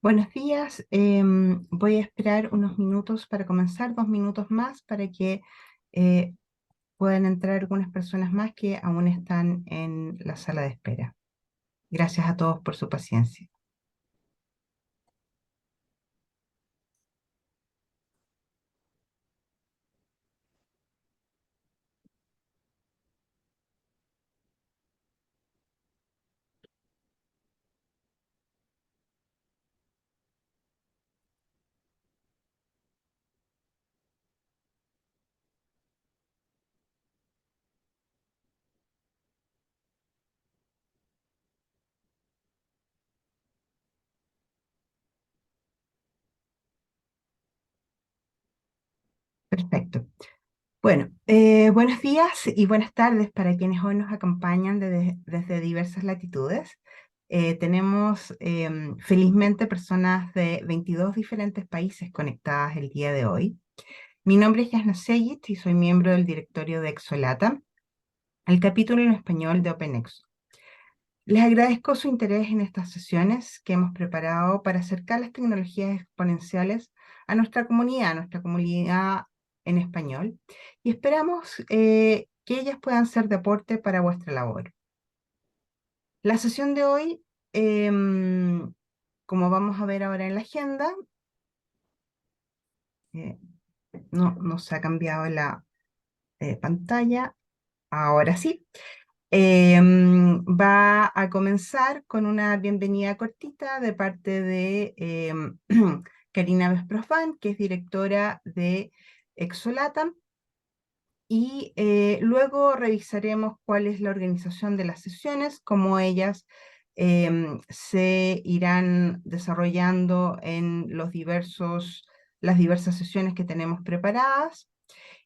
Buenos días. Voy a esperar unos minutos para comenzar, 2 minutos más para que eh, puedan entrar algunas personas más que aún están en la sala de espera. Gracias a todos por su paciencia. Perfecto. Bueno, buenos días y buenas tardes para quienes hoy nos acompañan desde diversas latitudes. Tenemos felizmente personas de 22 diferentes países conectadas el día de hoy. Mi nombre es Yasna Seyit y soy miembro del directorio de Exolata, el capítulo en español de OpenExo. Les agradezco su interés en estas sesiones que hemos preparado para acercar las tecnologías exponenciales a nuestra comunidad en español, y esperamos que ellas puedan ser de aporte para vuestra labor. La sesión de hoy, como vamos a ver ahora en la agenda, eh, no se ha cambiado la pantalla, ahora sí. Va a comenzar con una bienvenida cortita de parte de Karina Vesprofan, que es directora de Exolata, y luego revisaremos cuál es la organización de las sesiones, cómo ellas se irán desarrollando en las diversas sesiones que tenemos preparadas,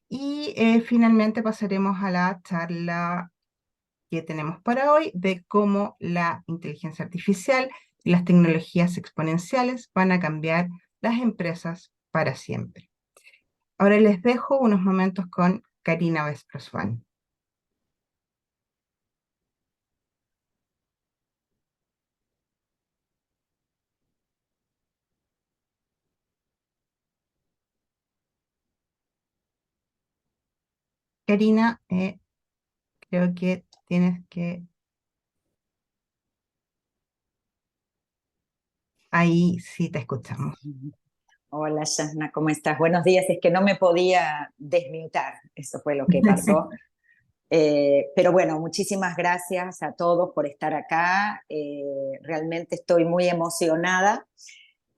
y finalmente pasaremos a la charla que tenemos para hoy de cómo la inteligencia artificial y las tecnologías exponenciales van a cambiar las empresas para siempre. Ahora les dejo unos momentos con Karina Vesprosvan. Karina, creo que tienes que... Ahí sí te escuchamos. Hola, Yasna, ¿cómo estás? Buenos días. Es que no me podía desmutar, eso fue lo que pasó. Pero bueno, muchísimas gracias a todos por estar acá. Realmente estoy muy emocionada.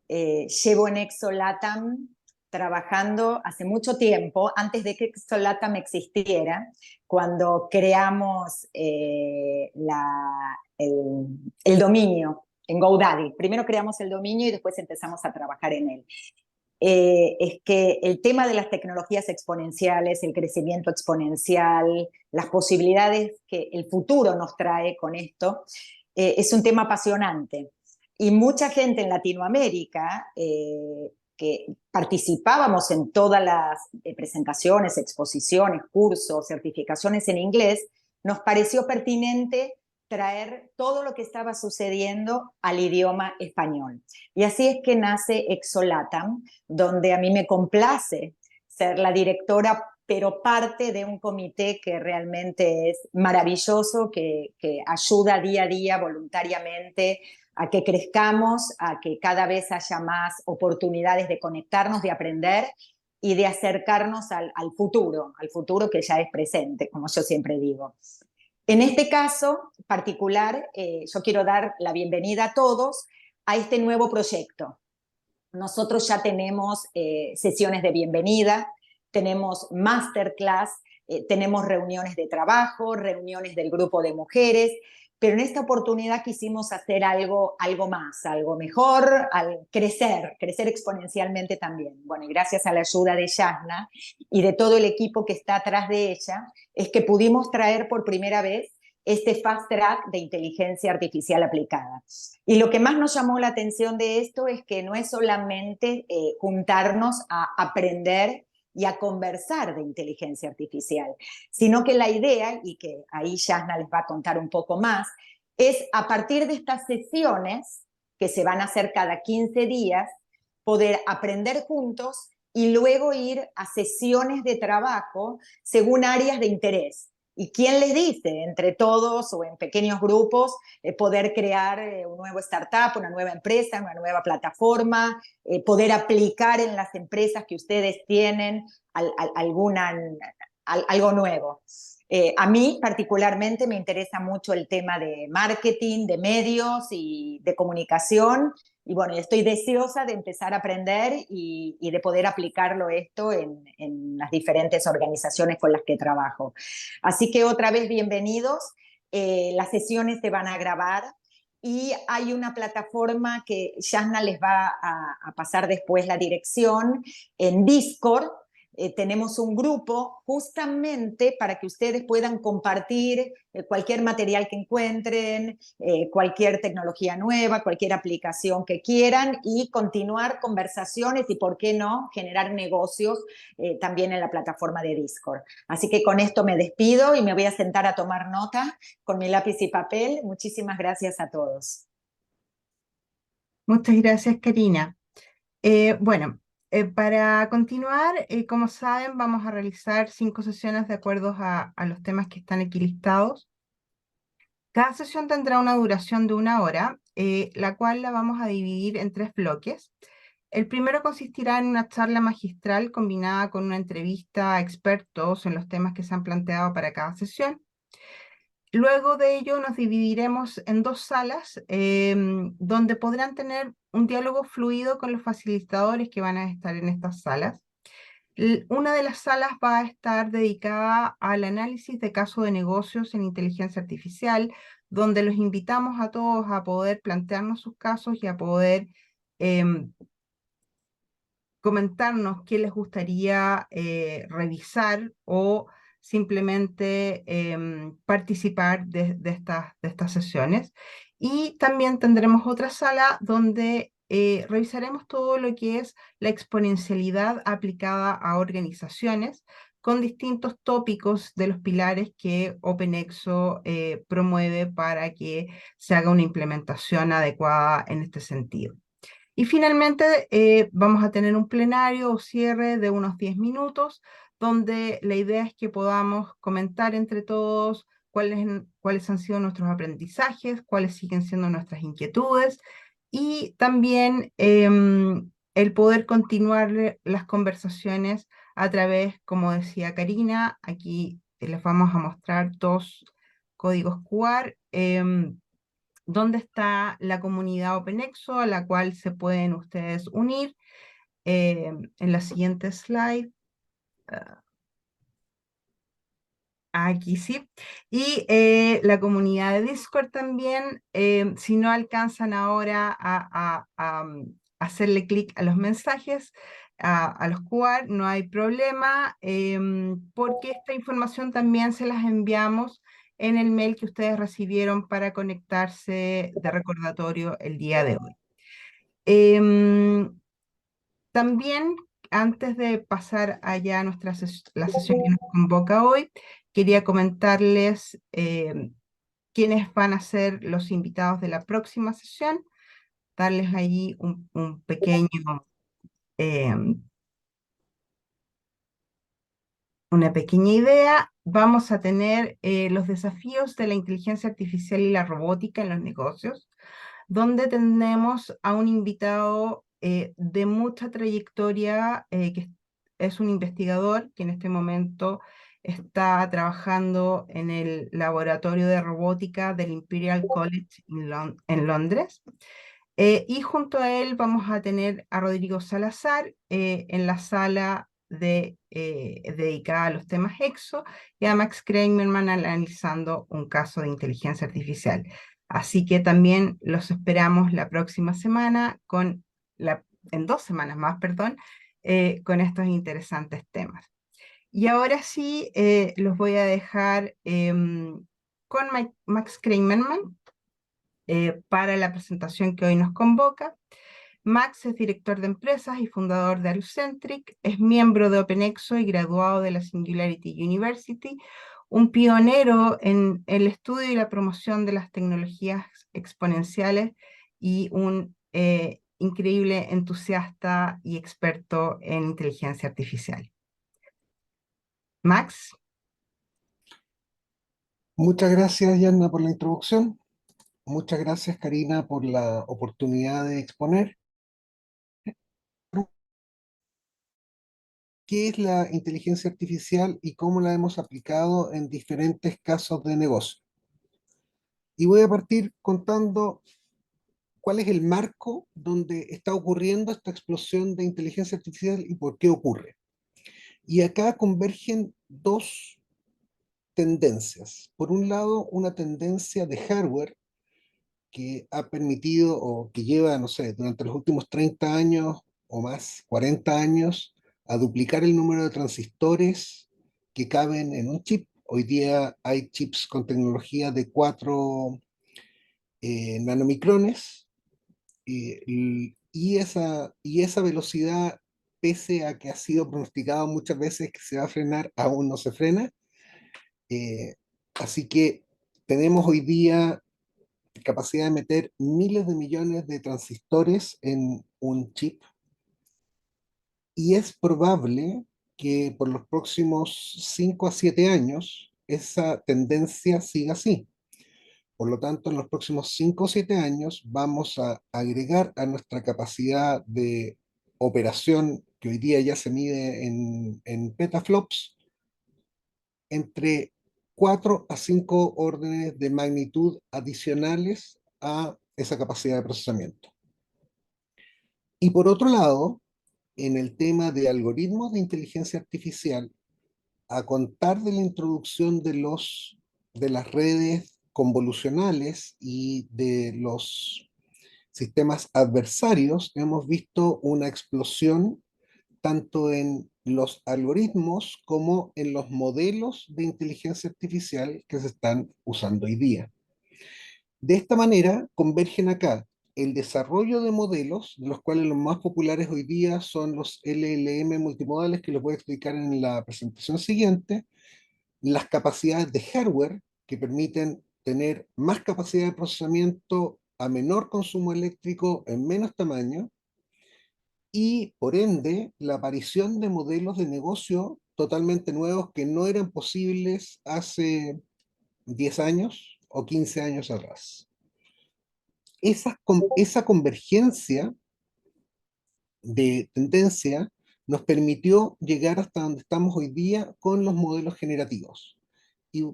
Llevo en Exolatam trabajando hace mucho tiempo, antes de que Exolatam existiera, cuando creamos el dominio en GoDaddy. Primero creamos el dominio y después empezamos a trabajar en él. Es que el tema de las tecnologías exponenciales, el crecimiento exponencial, las posibilidades que el futuro nos trae con esto, es un tema apasionante. Y mucha gente en Latinoamérica, que participábamos en todas las presentaciones, exposiciones, cursos, certificaciones en inglés, nos pareció pertinente traer todo lo que estaba sucediendo al idioma español. Y así es que nace Exolatam, donde a mí me complace ser la directora, pero parte de un comité que realmente es maravilloso, que ayuda día a día voluntariamente a que crezcamos, a que cada vez haya más oportunidades de conectarnos, de aprender y de acercarnos al futuro que ya es presente, como yo siempre digo. En este caso particular, yo quiero dar la bienvenida a todos a este nuevo proyecto. Nosotros ya tenemos sesiones de bienvenida, tenemos masterclass, tenemos reuniones de trabajo, reuniones del grupo de mujeres, pero en esta oportunidad quisimos hacer algo más, algo mejor, crecer exponencialmente también. Bueno, y gracias a la ayuda de Yasna y de todo el equipo que está atrás de ella, es que pudimos traer por primera vez este fast track de inteligencia artificial aplicada. Y lo que más nos llamó la atención de esto es que no es solamente juntarnos a aprender y a conversar de inteligencia artificial, sino que la idea, y que ahí Yasna les va a contar un poco más, es a partir de estas sesiones que se van a hacer cada 15 días, poder aprender juntos y luego ir a sesiones de trabajo según áreas de interés. ¿Y quién les dice? Entre todos o en pequeños grupos, poder crear un nuevo startup, una nueva empresa, una nueva plataforma, poder aplicar en las empresas que ustedes tienen algo nuevo. A mí particularmente me interesa mucho el tema de marketing, de medios y de comunicación. Y bueno, estoy deseosa de empezar a aprender y de poder aplicarlo esto en las diferentes organizaciones con las que trabajo. Así que otra vez bienvenidos. Las sesiones se van a grabar y hay una plataforma que Yasna les va a pasar después la dirección en Discord. Tenemos un grupo justamente para que ustedes puedan compartir cualquier material que encuentren, cualquier tecnología nueva, cualquier aplicación que quieran y continuar conversaciones y, por qué no, generar negocios también en la plataforma de Discord. Así que con esto me despido y me voy a sentar a tomar nota con mi lápiz y papel. Muchísimas gracias a todos. Muchas gracias, Karina. Bueno, para continuar, como saben, vamos a realizar 5 sesiones de acuerdo a los temas que están aquí listados. Cada sesión tendrá una duración de 1 hora, la cual la vamos a dividir en 3 bloques. El primero consistirá en una charla magistral combinada con una entrevista a expertos en los temas que se han planteado para cada sesión. Luego de ello nos dividiremos en 2 salas donde podrán tener un diálogo fluido con los facilitadores que van a estar en estas salas. Una de las salas va a estar dedicada al análisis de casos de negocios en inteligencia artificial, donde los invitamos a todos a poder plantearnos sus casos y a poder comentarnos qué les gustaría revisar o simplemente participar de estas sesiones. Y también tendremos otra sala donde revisaremos todo lo que es la exponencialidad aplicada a organizaciones con distintos tópicos de los pilares que OpenExo promueve para que se haga una implementación adecuada en este sentido. Y finalmente vamos a tener un plenario o cierre de unos 10 minutos, donde la idea es que podamos comentar entre todos cuáles han sido nuestros aprendizajes, cuáles siguen siendo nuestras inquietudes, y también el poder continuar las conversaciones a través, como decía Karina, aquí les vamos a mostrar 2 códigos QR, dónde está la comunidad OpenExo a la cual se pueden ustedes unir. En la siguiente slide. Aquí sí. Y la comunidad de Discord también. Si no alcanzan ahora hacerle clic a los mensajes, a los QR, no hay problema, porque esta información también se las enviamos en el mail que ustedes recibieron para conectarse de recordatorio el día de hoy. También, antes de pasar allá a la sesión que nos convoca hoy, quería comentarles quiénes van a ser los invitados de la próxima sesión, darles allí un pequeño, eh, una pequeña idea. Vamos a tener los desafíos de la inteligencia artificial y la robótica en los negocios, donde tenemos a un invitado de mucha trayectoria, que es un investigador que en este momento está trabajando en el laboratorio de robótica del Imperial College en Londres. Y junto a él vamos a tener a Rodrigo Salazar en la sala dedicada a los temas EXO, y a Max Kramerman analizando un caso de inteligencia artificial. Así que también los esperamos la próxima semana, en 2 semanas más, perdón, con estos interesantes temas. Y ahora sí, los voy a dejar con Max Kramerman para la presentación que hoy nos convoca. Max es director de empresas y fundador de Allucentric, es miembro de OpenExo y graduado de la Singularity University, un pionero en el estudio y la promoción de las tecnologías exponenciales y un increíble entusiasta y experto en inteligencia artificial. Max. Muchas gracias, Yanna, por la introducción. Muchas gracias, Karina, por la oportunidad de exponer qué es la inteligencia artificial y cómo la hemos aplicado en diferentes casos de negocio. Y voy a partir contando cuál es el marco donde está ocurriendo esta explosión de inteligencia artificial y por qué ocurre. Y acá convergen dos tendencias. Por un lado, una tendencia de hardware que ha permitido o que lleva, no sé, durante los últimos 30 años o más, 40 años, a duplicar el número de transistores que caben en un chip. Hoy día hay chips con tecnología de 4 nanomicrones, y esa velocidad, pese a que ha sido pronosticado muchas veces que se va a frenar, aún no se frena. Eh, Así que tenemos hoy día capacidad de meter miles de millones de transistores en un chip, y es probable que por los próximos 5 a 7 años esa tendencia siga así. Por lo tanto, en los próximos 5 o 7 años vamos a agregar a nuestra capacidad de operación, que hoy día ya se mide en petaflops, entre 4 a 5 órdenes de magnitud adicionales a esa capacidad de procesamiento. Y por otro lado, en el tema de algoritmos de inteligencia artificial, a contar de la introducción de las redes convolucionales y de los sistemas adversarios, hemos visto una explosión tanto en los algoritmos como en los modelos de inteligencia artificial que se están usando hoy día. De esta manera convergen acá el desarrollo de modelos, de los cuales los más populares hoy día son los LLM multimodales, que los voy a explicar en la presentación siguiente, las capacidades de hardware, que permiten tener más capacidad de procesamiento a menor consumo eléctrico en menos tamaño, y por ende la aparición de modelos de negocio totalmente nuevos que no eran posibles hace 10 años o 15 años atrás. Esa convergencia de tendencia nos permitió llegar hasta donde estamos hoy día con los modelos generativos. Y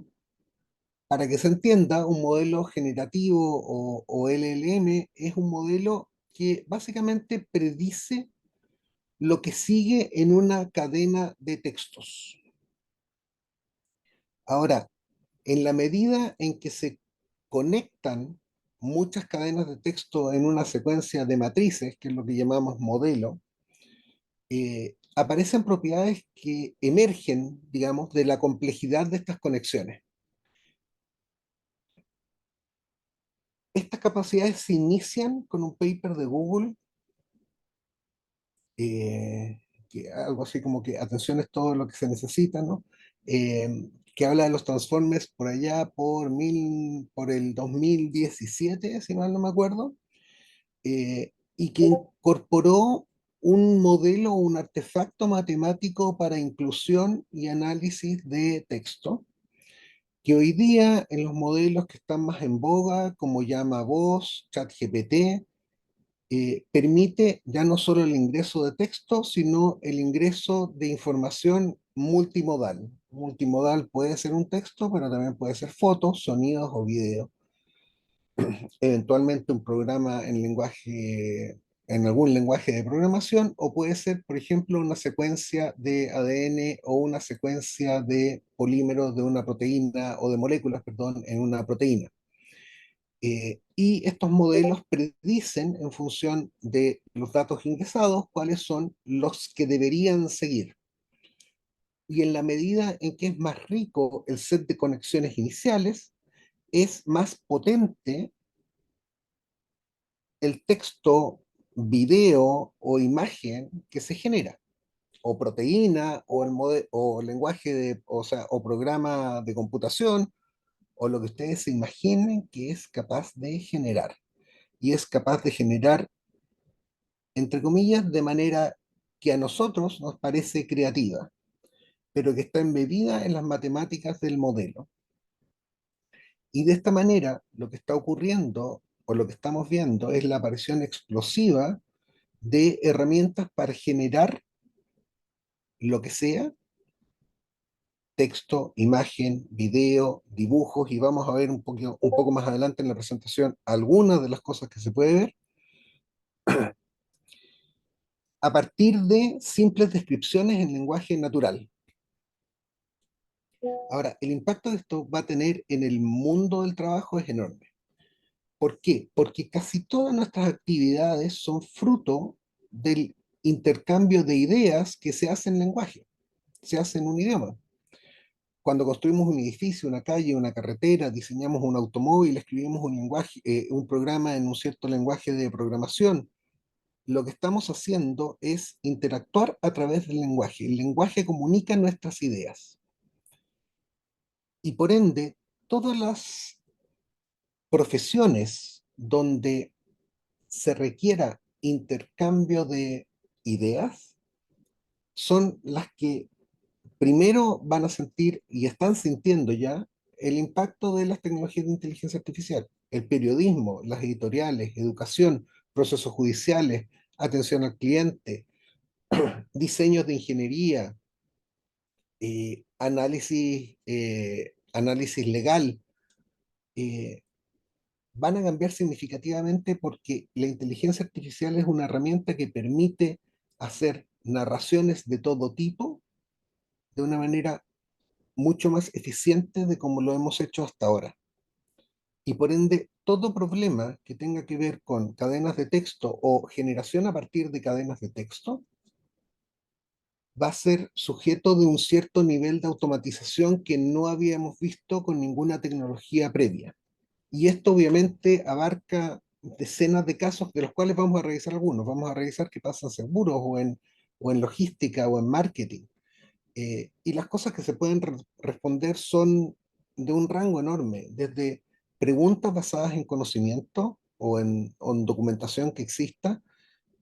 para que se entienda, un modelo generativo o LLM es un modelo que básicamente predice lo que sigue en una cadena de textos. Ahora, en la medida en que se conectan muchas cadenas de texto en una secuencia de matrices, que es lo que llamamos modelo, aparecen propiedades que emergen, digamos, de la complejidad de estas conexiones. Estas capacidades se inician con un paper de Google, que algo así como que atención es todo lo que se necesita, ¿no? que habla de los Transformers por allá por el 2017, si mal no me acuerdo, y que incorporó un modelo, un artefacto matemático para inclusión y análisis de texto, que hoy día en los modelos que están más en boga, como Llama-Voz, ChatGPT, permite ya no solo el ingreso de texto, sino el ingreso de información multimodal. Multimodal puede ser un texto, pero también puede ser fotos, sonidos o videos. Eventualmente un programa en lenguaje, en algún lenguaje de programación, o puede ser, por ejemplo, una secuencia de ADN o una secuencia de polímeros de una proteína o de moléculas, perdón, en una proteína. Y estos modelos predicen en función de los datos ingresados cuáles son los que deberían seguir. Y en la medida en que es más rico el set de conexiones iniciales, es más potente el texto, video o imagen que se genera, o proteína, o o lenguaje o sea, o programa de computación, o lo que ustedes se imaginen que es capaz de generar. Y es capaz de generar, entre comillas, de manera que a nosotros nos parece creativa, pero que está embebida en las matemáticas del modelo. Y de esta manera, lo que está ocurriendo, o lo que estamos viendo, es la aparición explosiva de herramientas para generar lo que sea, texto, imagen, video, dibujos, y vamos a ver un poco más adelante en la presentación algunas de las cosas que se puede ver, a partir de simples descripciones en lenguaje natural. Ahora, el impacto de esto va a tener en el mundo del trabajo es enorme. ¿Por qué? Porque casi todas nuestras actividades son fruto del intercambio de ideas que se hace en lenguaje, se hace en un idioma. Cuando construimos un edificio, una calle, una carretera, diseñamos un automóvil, escribimos un lenguaje, un programa en un cierto lenguaje de programación, lo que estamos haciendo es interactuar a través del lenguaje. El lenguaje comunica nuestras ideas. Y por ende, todas las profesiones donde se requiera intercambio de ideas son las que primero van a sentir y están sintiendo ya el impacto de las tecnologías de inteligencia artificial. El periodismo, las editoriales, educación, procesos judiciales, atención al cliente, diseños de ingeniería, análisis legal, eh, van a cambiar significativamente porque la inteligencia artificial es una herramienta que permite hacer narraciones de todo tipo de una manera mucho más eficiente de como lo hemos hecho hasta ahora. Y por ende, todo problema que tenga que ver con cadenas de texto o generación a partir de cadenas de texto va a ser sujeto de un cierto nivel de automatización que no habíamos visto con ninguna tecnología previa. Y esto obviamente abarca decenas de casos de los cuales vamos a revisar algunos. Vamos a revisar qué pasa en seguros o en logística o en marketing. Y las cosas que se pueden responder son de un rango enorme, desde preguntas basadas en conocimiento o en documentación que exista,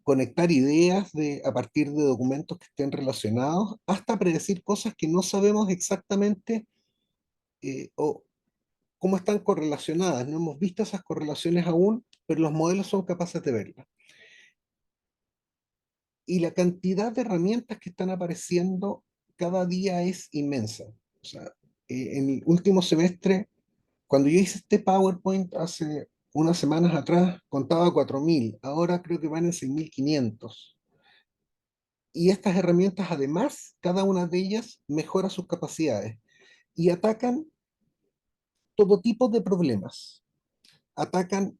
conectar ideas a partir de documentos que estén relacionados, hasta predecir cosas que no sabemos exactamente o cómo están correlacionadas. No hemos visto esas correlaciones aún, pero los modelos son capaces de verlas. Y la cantidad de herramientas que están apareciendo cada día es inmensa. O sea, en el último semestre, cuando yo hice este PowerPoint hace unas semanas atrás, contaba 4.000, ahora creo que van en 6.500. Y estas herramientas, además, cada una de ellas mejora sus capacidades y atacan todo tipo de problemas. Atacan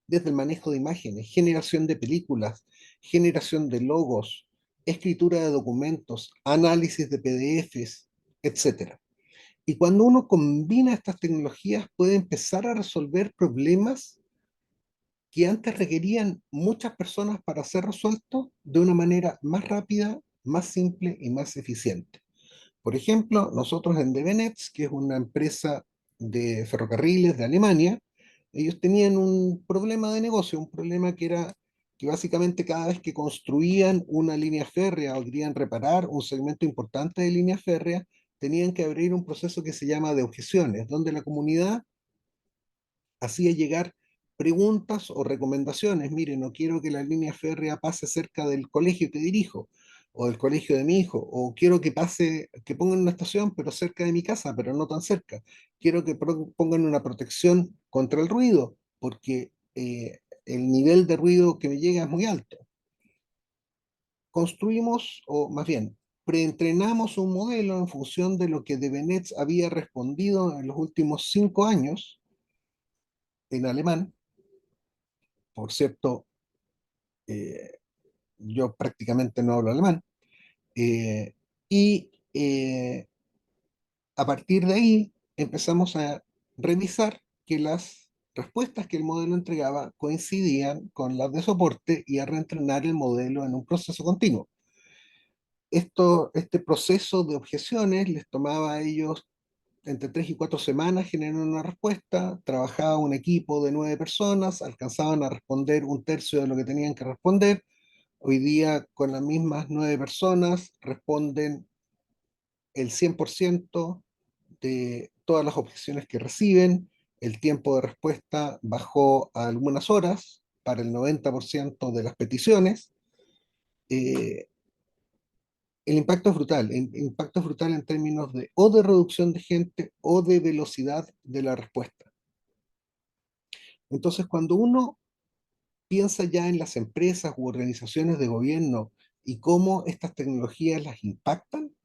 desde el manejo de imágenes, generación de películas, generación de logos, escritura de documentos, análisis de PDFs, etcétera. Y cuando uno combina estas tecnologías puede empezar a resolver problemas que antes requerían muchas personas para ser resueltos de una manera más rápida, más simple y más eficiente. Por ejemplo, nosotros en DBNetz, que es una empresa de ferrocarriles de Alemania, ellos tenían un problema de negocio, un problema que era que básicamente cada vez que construían una línea férrea o querían reparar un segmento importante de línea férrea, tenían que abrir un proceso que se llama de objeciones, donde la comunidad hacía llegar preguntas o recomendaciones. Mire, no quiero que la línea férrea pase cerca del colegio que dirijo, o del colegio de mi hijo, o quiero que pase, que pongan una estación, pero cerca de mi casa, pero no tan cerca. Quiero que pongan una protección contra el ruido, porque el nivel de ruido que me llega es muy alto. Construimos, o más bien, preentrenamos un modelo en función de lo que Debenetz había respondido en los últimos 5 años en alemán. Por cierto, eh, yo prácticamente no hablo alemán, eh, y a partir de ahí empezamos a revisar que las respuestas que el modelo entregaba coincidían con las de soporte y a reentrenar el modelo en un proceso continuo. Este proceso de objeciones les tomaba a ellos entre 3 y 4 semanas generar una respuesta, trabajaba un equipo de 9 personas, alcanzaban a responder un tercio de lo que tenían que responder. Hoy día, con las mismas 9 personas, responden el 100% de todas las objeciones que reciben. El tiempo de respuesta bajó a algunas horas para el 90% de las peticiones. Eh, el impacto es brutal. El impacto es brutal en términos de o de reducción de gente o de velocidad de la respuesta. Entonces, cuando uno piensa ya en las empresas u organizaciones de gobierno y cómo estas tecnologías las impactan,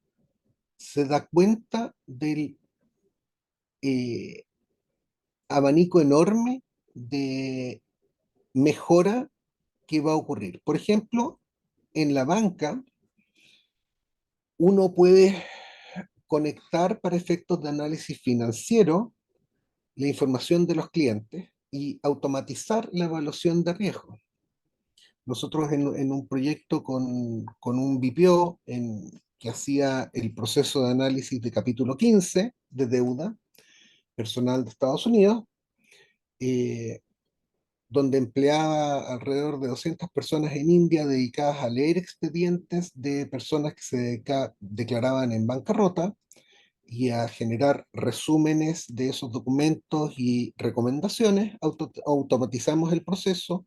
se da cuenta del eh, abanico enorme de mejora que va a ocurrir. Por ejemplo, en la banca, uno puede conectar para efectos de análisis financiero la información de los clientes y automatizar la evaluación de riesgo. Nosotros en un proyecto con un BPO que hacía el proceso de análisis de capítulo 15 de deuda personal de Estados Unidos, eh, donde empleaba alrededor de 200 personas en India dedicadas a leer expedientes de personas que se declaraban en bancarrota y a generar resúmenes de esos documentos y recomendaciones. Automatizamos el proceso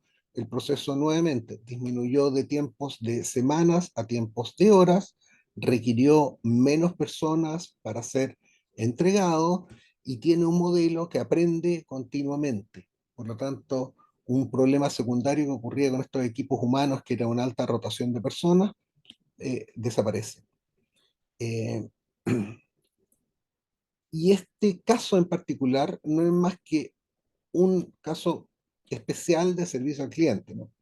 nuevamente disminuyó de tiempos de semanas a tiempos de horas, requirió menos personas para ser entregado y tiene un modelo que aprende continuamente. Por lo tanto, un problema secundario que ocurría con estos equipos humanos, que era una alta rotación de personas, desaparece. Eh, Y este caso en particular no es más que un caso especial de servicio al cliente, ¿no?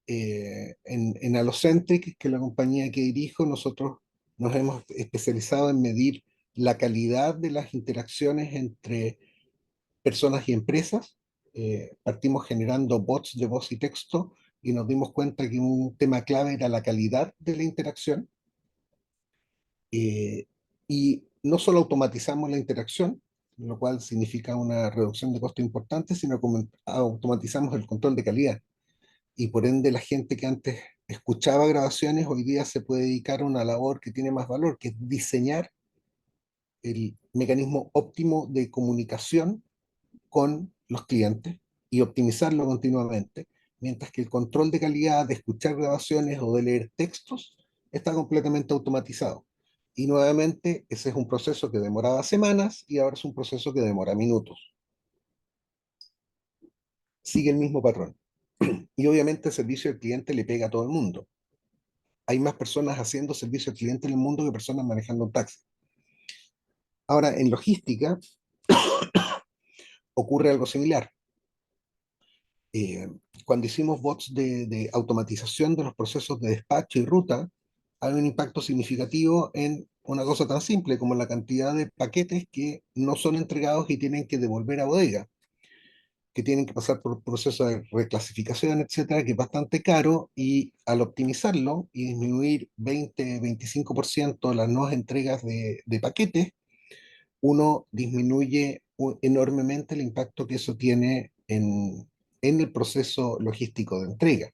En Allocentric, que es la compañía que dirijo, nosotros nos hemos especializado en medir la calidad de las interacciones entre personas y empresas. Partimos generando bots de voz y texto y nos dimos cuenta que un tema clave era la calidad de la interacción. Eh, y no solo automatizamos la interacción, lo cual significa una reducción de costo importante, sino que automatizamos el control de calidad. Y por ende la gente que antes escuchaba grabaciones hoy día se puede dedicar a una labor que tiene más valor, que es diseñar el mecanismo óptimo de comunicación con los clientes y optimizarlo continuamente, mientras que el control de calidad de escuchar grabaciones o de leer textos está completamente automatizado. Y nuevamente, ese es un proceso que demoraba semanas y ahora es un proceso que demora minutos. Sigue el mismo patrón. Y obviamente el servicio al cliente le pega a todo el mundo. Hay más personas haciendo servicio al cliente en el mundo que personas manejando un taxi. Ahora, en logística ocurre algo similar. eh, Cuando hicimos bots de automatización de los procesos de despacho y ruta, hay un impacto significativo en una cosa tan simple como la cantidad de paquetes que no son entregados y tienen que devolver a bodega. que tienen que pasar por procesos de reclasificación, etcétera, que es bastante caro, y al optimizarlo y disminuir 20-25% las nuevas entregas de paquetes, uno disminuye enormemente el impacto que eso tiene en el proceso logístico de entrega.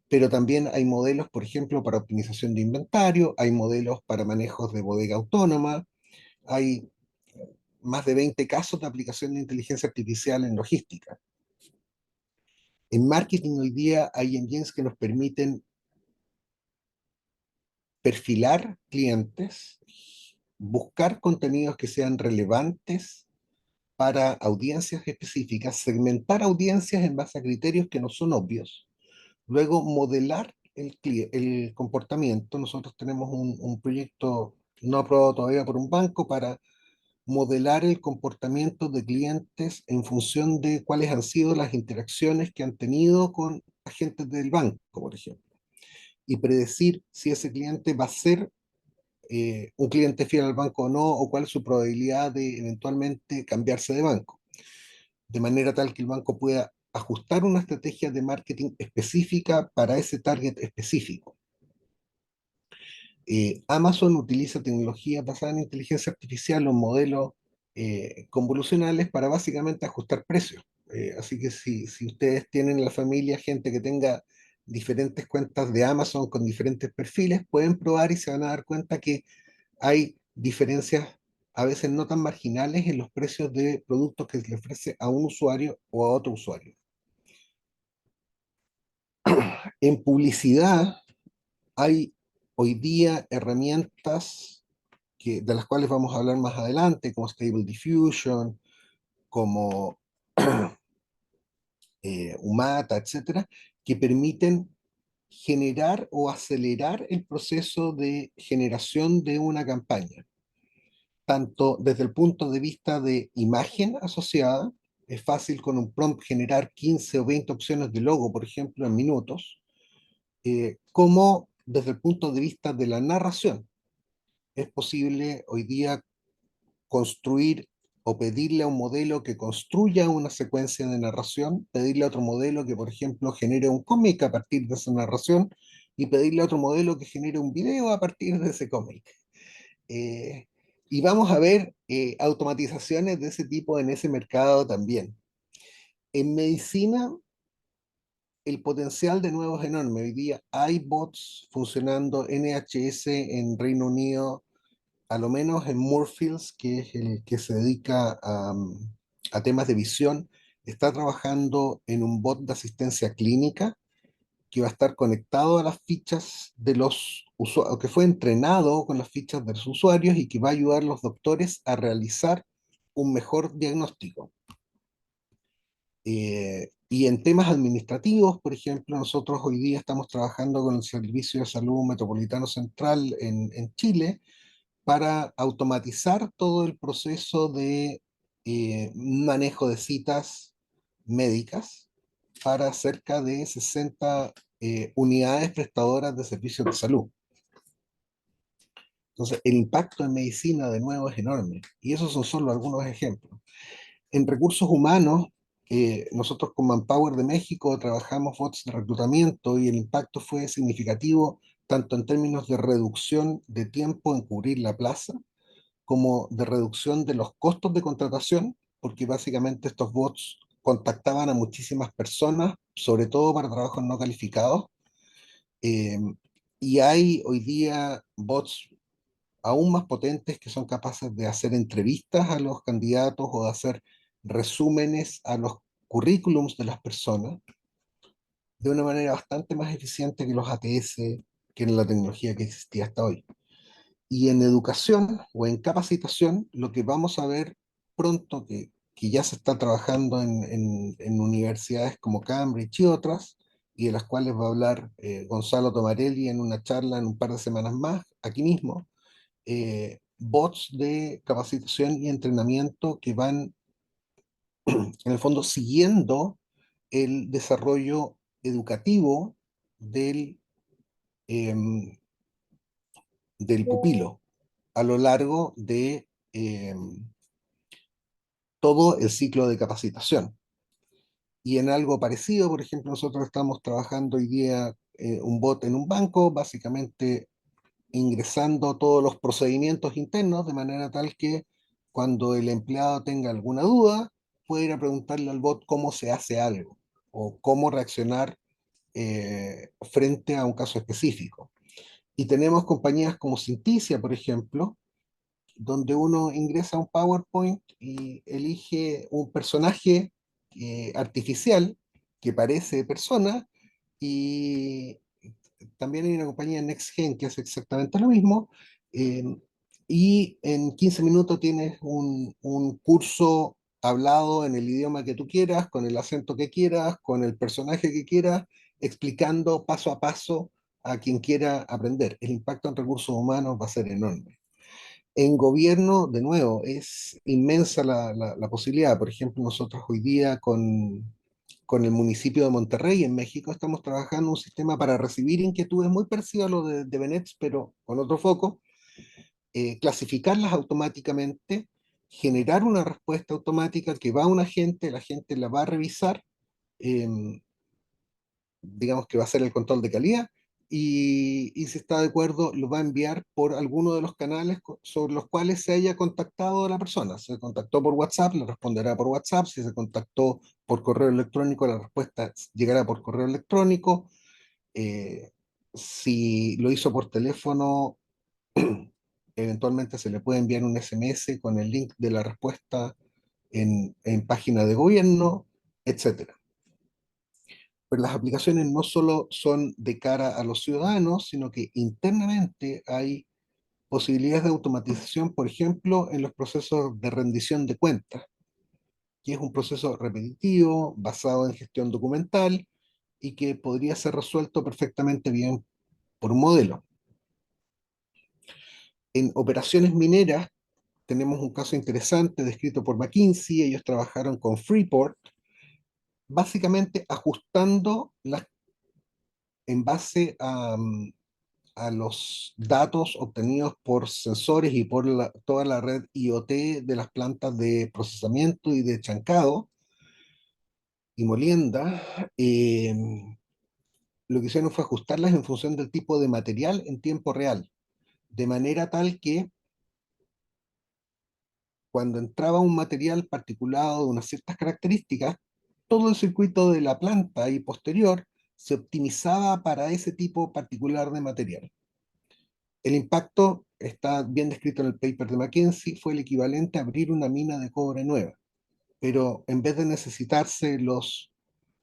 Pero también hay modelos, por ejemplo, para optimización de inventario, hay modelos para manejos de bodega autónoma, hay más de 20 casos de aplicación de inteligencia artificial en logística. En marketing hoy día hay engines que nos permiten perfilar clientes, buscar contenidos que sean relevantes para audiencias específicas, segmentar audiencias en base a criterios que no son obvios, luego modelar el comportamiento. Nosotros tenemos un proyecto no aprobado todavía por un banco para modelar el comportamiento de clientes en función de cuáles han sido las interacciones que han tenido con agentes del banco, por ejemplo, y predecir si ese cliente va a ser un cliente fiel al banco o no, o cuál es su probabilidad de eventualmente cambiarse de banco, de manera tal que el banco pueda ajustar una estrategia de marketing específica para ese target específico. Amazon utiliza tecnologías basadas en inteligencia artificial o modelos convolucionales para básicamente ajustar precios. Así que si ustedes tienen en la familia gente que tenga diferentes cuentas de Amazon con diferentes perfiles, pueden probar y se van a dar cuenta que hay diferencias a veces no tan marginales en los precios de productos que se le ofrece a un usuario o a otro usuario. En publicidad hay hoy día herramientas de las cuales vamos a hablar más adelante, como Stable Diffusion, como Umata, etcétera, que permiten generar o acelerar el proceso de generación de una campaña, tanto desde el punto de vista de imagen asociada. Es fácil con un prompt generar 15 o 20 opciones de logo, por ejemplo, en minutos, como desde el punto de vista de la narración. Es posible hoy día construir o pedirle a un modelo que construya una secuencia de narración, pedirle a otro modelo que, por ejemplo, genere un cómic a partir de esa narración, y pedirle a otro modelo que genere un video a partir de ese cómic. Eh, y vamos a ver automatizaciones de ese tipo en ese mercado también. En medicina, el potencial de nuevo es enorme. Hoy día hay bots funcionando, NHS en Reino Unido, a lo menos en Moorfields, que es el que se dedica a temas de visión, está trabajando en un bot de asistencia clínica que va a estar conectado a las fichas de los usuarios, que fue entrenado con las fichas de los usuarios y que va a ayudar a los doctores a realizar un mejor diagnóstico. Y en temas administrativos, por ejemplo, nosotros hoy día estamos trabajando con el Servicio de Salud Metropolitano Central en Chile para automatizar todo el proceso de manejo de citas médicas para cerca de 60 unidades prestadoras de servicios de salud. Entonces, el impacto en medicina, de nuevo, es enorme. Y esos son solo algunos ejemplos. En recursos humanos, nosotros con Manpower de México trabajamos bots de reclutamiento y el impacto fue significativo tanto en términos de reducción de tiempo en cubrir la plaza, como de reducción de los costos de contratación, porque básicamente estos bots contactaban a muchísimas personas, sobre todo para trabajos no calificados. eh, y hay hoy día bots aún más potentes que son capaces de hacer entrevistas a los candidatos o de hacer resúmenes a los currículums de las personas de una manera bastante más eficiente que los ATS, que en la tecnología que existía hasta hoy. Y en educación o en capacitación, lo que vamos a ver pronto, que ya se está trabajando en universidades como Cambridge y otras, y de las cuales va a hablar Gonzalo Tomarelli en una charla en un par de semanas más, aquí mismo, bots de capacitación y entrenamiento que van, en el fondo, siguiendo el desarrollo educativo del, em, del pupilo a lo largo de todo el ciclo de capacitación. Y en algo parecido, por ejemplo, nosotros estamos trabajando hoy día un bot en un banco, básicamente ingresando todos los procedimientos internos de manera tal que cuando el empleado tenga alguna duda, puede ir a preguntarle al bot cómo se hace algo o cómo reaccionar frente a un caso específico. Y tenemos compañías como Sinticia, por ejemplo, donde uno ingresa a un PowerPoint y elige un personaje artificial que parece persona, y también hay una compañía NextGen que hace exactamente lo mismo, eh, y en 15 minutos tienes un curso hablado en el idioma que tú quieras, con el acento que quieras, con el personaje que quieras, explicando paso a paso a quien quiera aprender. El impacto en recursos humanos va a ser enorme. En gobierno, de nuevo, es inmensa la posibilidad. Por ejemplo, nosotros hoy día con el municipio de Monterrey, en México, estamos trabajando un sistema para recibir inquietudes muy parecido a lo de Benetz, pero con otro foco, clasificarlas automáticamente, generar una respuesta automática que va a un agente, la gente la va a revisar, em, digamos que va a ser el control de calidad, y si está de acuerdo, lo va a enviar por alguno de los canales sobre los cuales se haya contactado a la persona. Si se contactó por WhatsApp, le responderá por WhatsApp. Si se contactó por correo electrónico, la respuesta llegará por correo electrónico. Eh, si lo hizo por teléfono, eventualmente se le puede enviar un SMS con el link de la respuesta en página de gobierno, etcétera. Pero las aplicaciones no solo son de cara a los ciudadanos, sino que internamente hay posibilidades de automatización, por ejemplo, en los procesos de rendición de cuentas, que es un proceso repetitivo, basado en gestión documental y que podría ser resuelto perfectamente bien por un modelo. En operaciones mineras tenemos un caso interesante descrito por McKinsey. Ellos trabajaron con Freeport, básicamente ajustando en base a los datos obtenidos por sensores y por toda la red IoT de las plantas de procesamiento y de chancado y molienda. Lo que hicieron fue ajustarlas en función del tipo de material en tiempo real, de manera tal que cuando entraba un material particulado de unas ciertas características, todo el circuito de la planta y posterior se optimizaba para ese tipo particular de material. El impacto está bien descrito en el paper de McKinsey, fue el equivalente a abrir una mina de cobre nueva, pero en vez de necesitarse los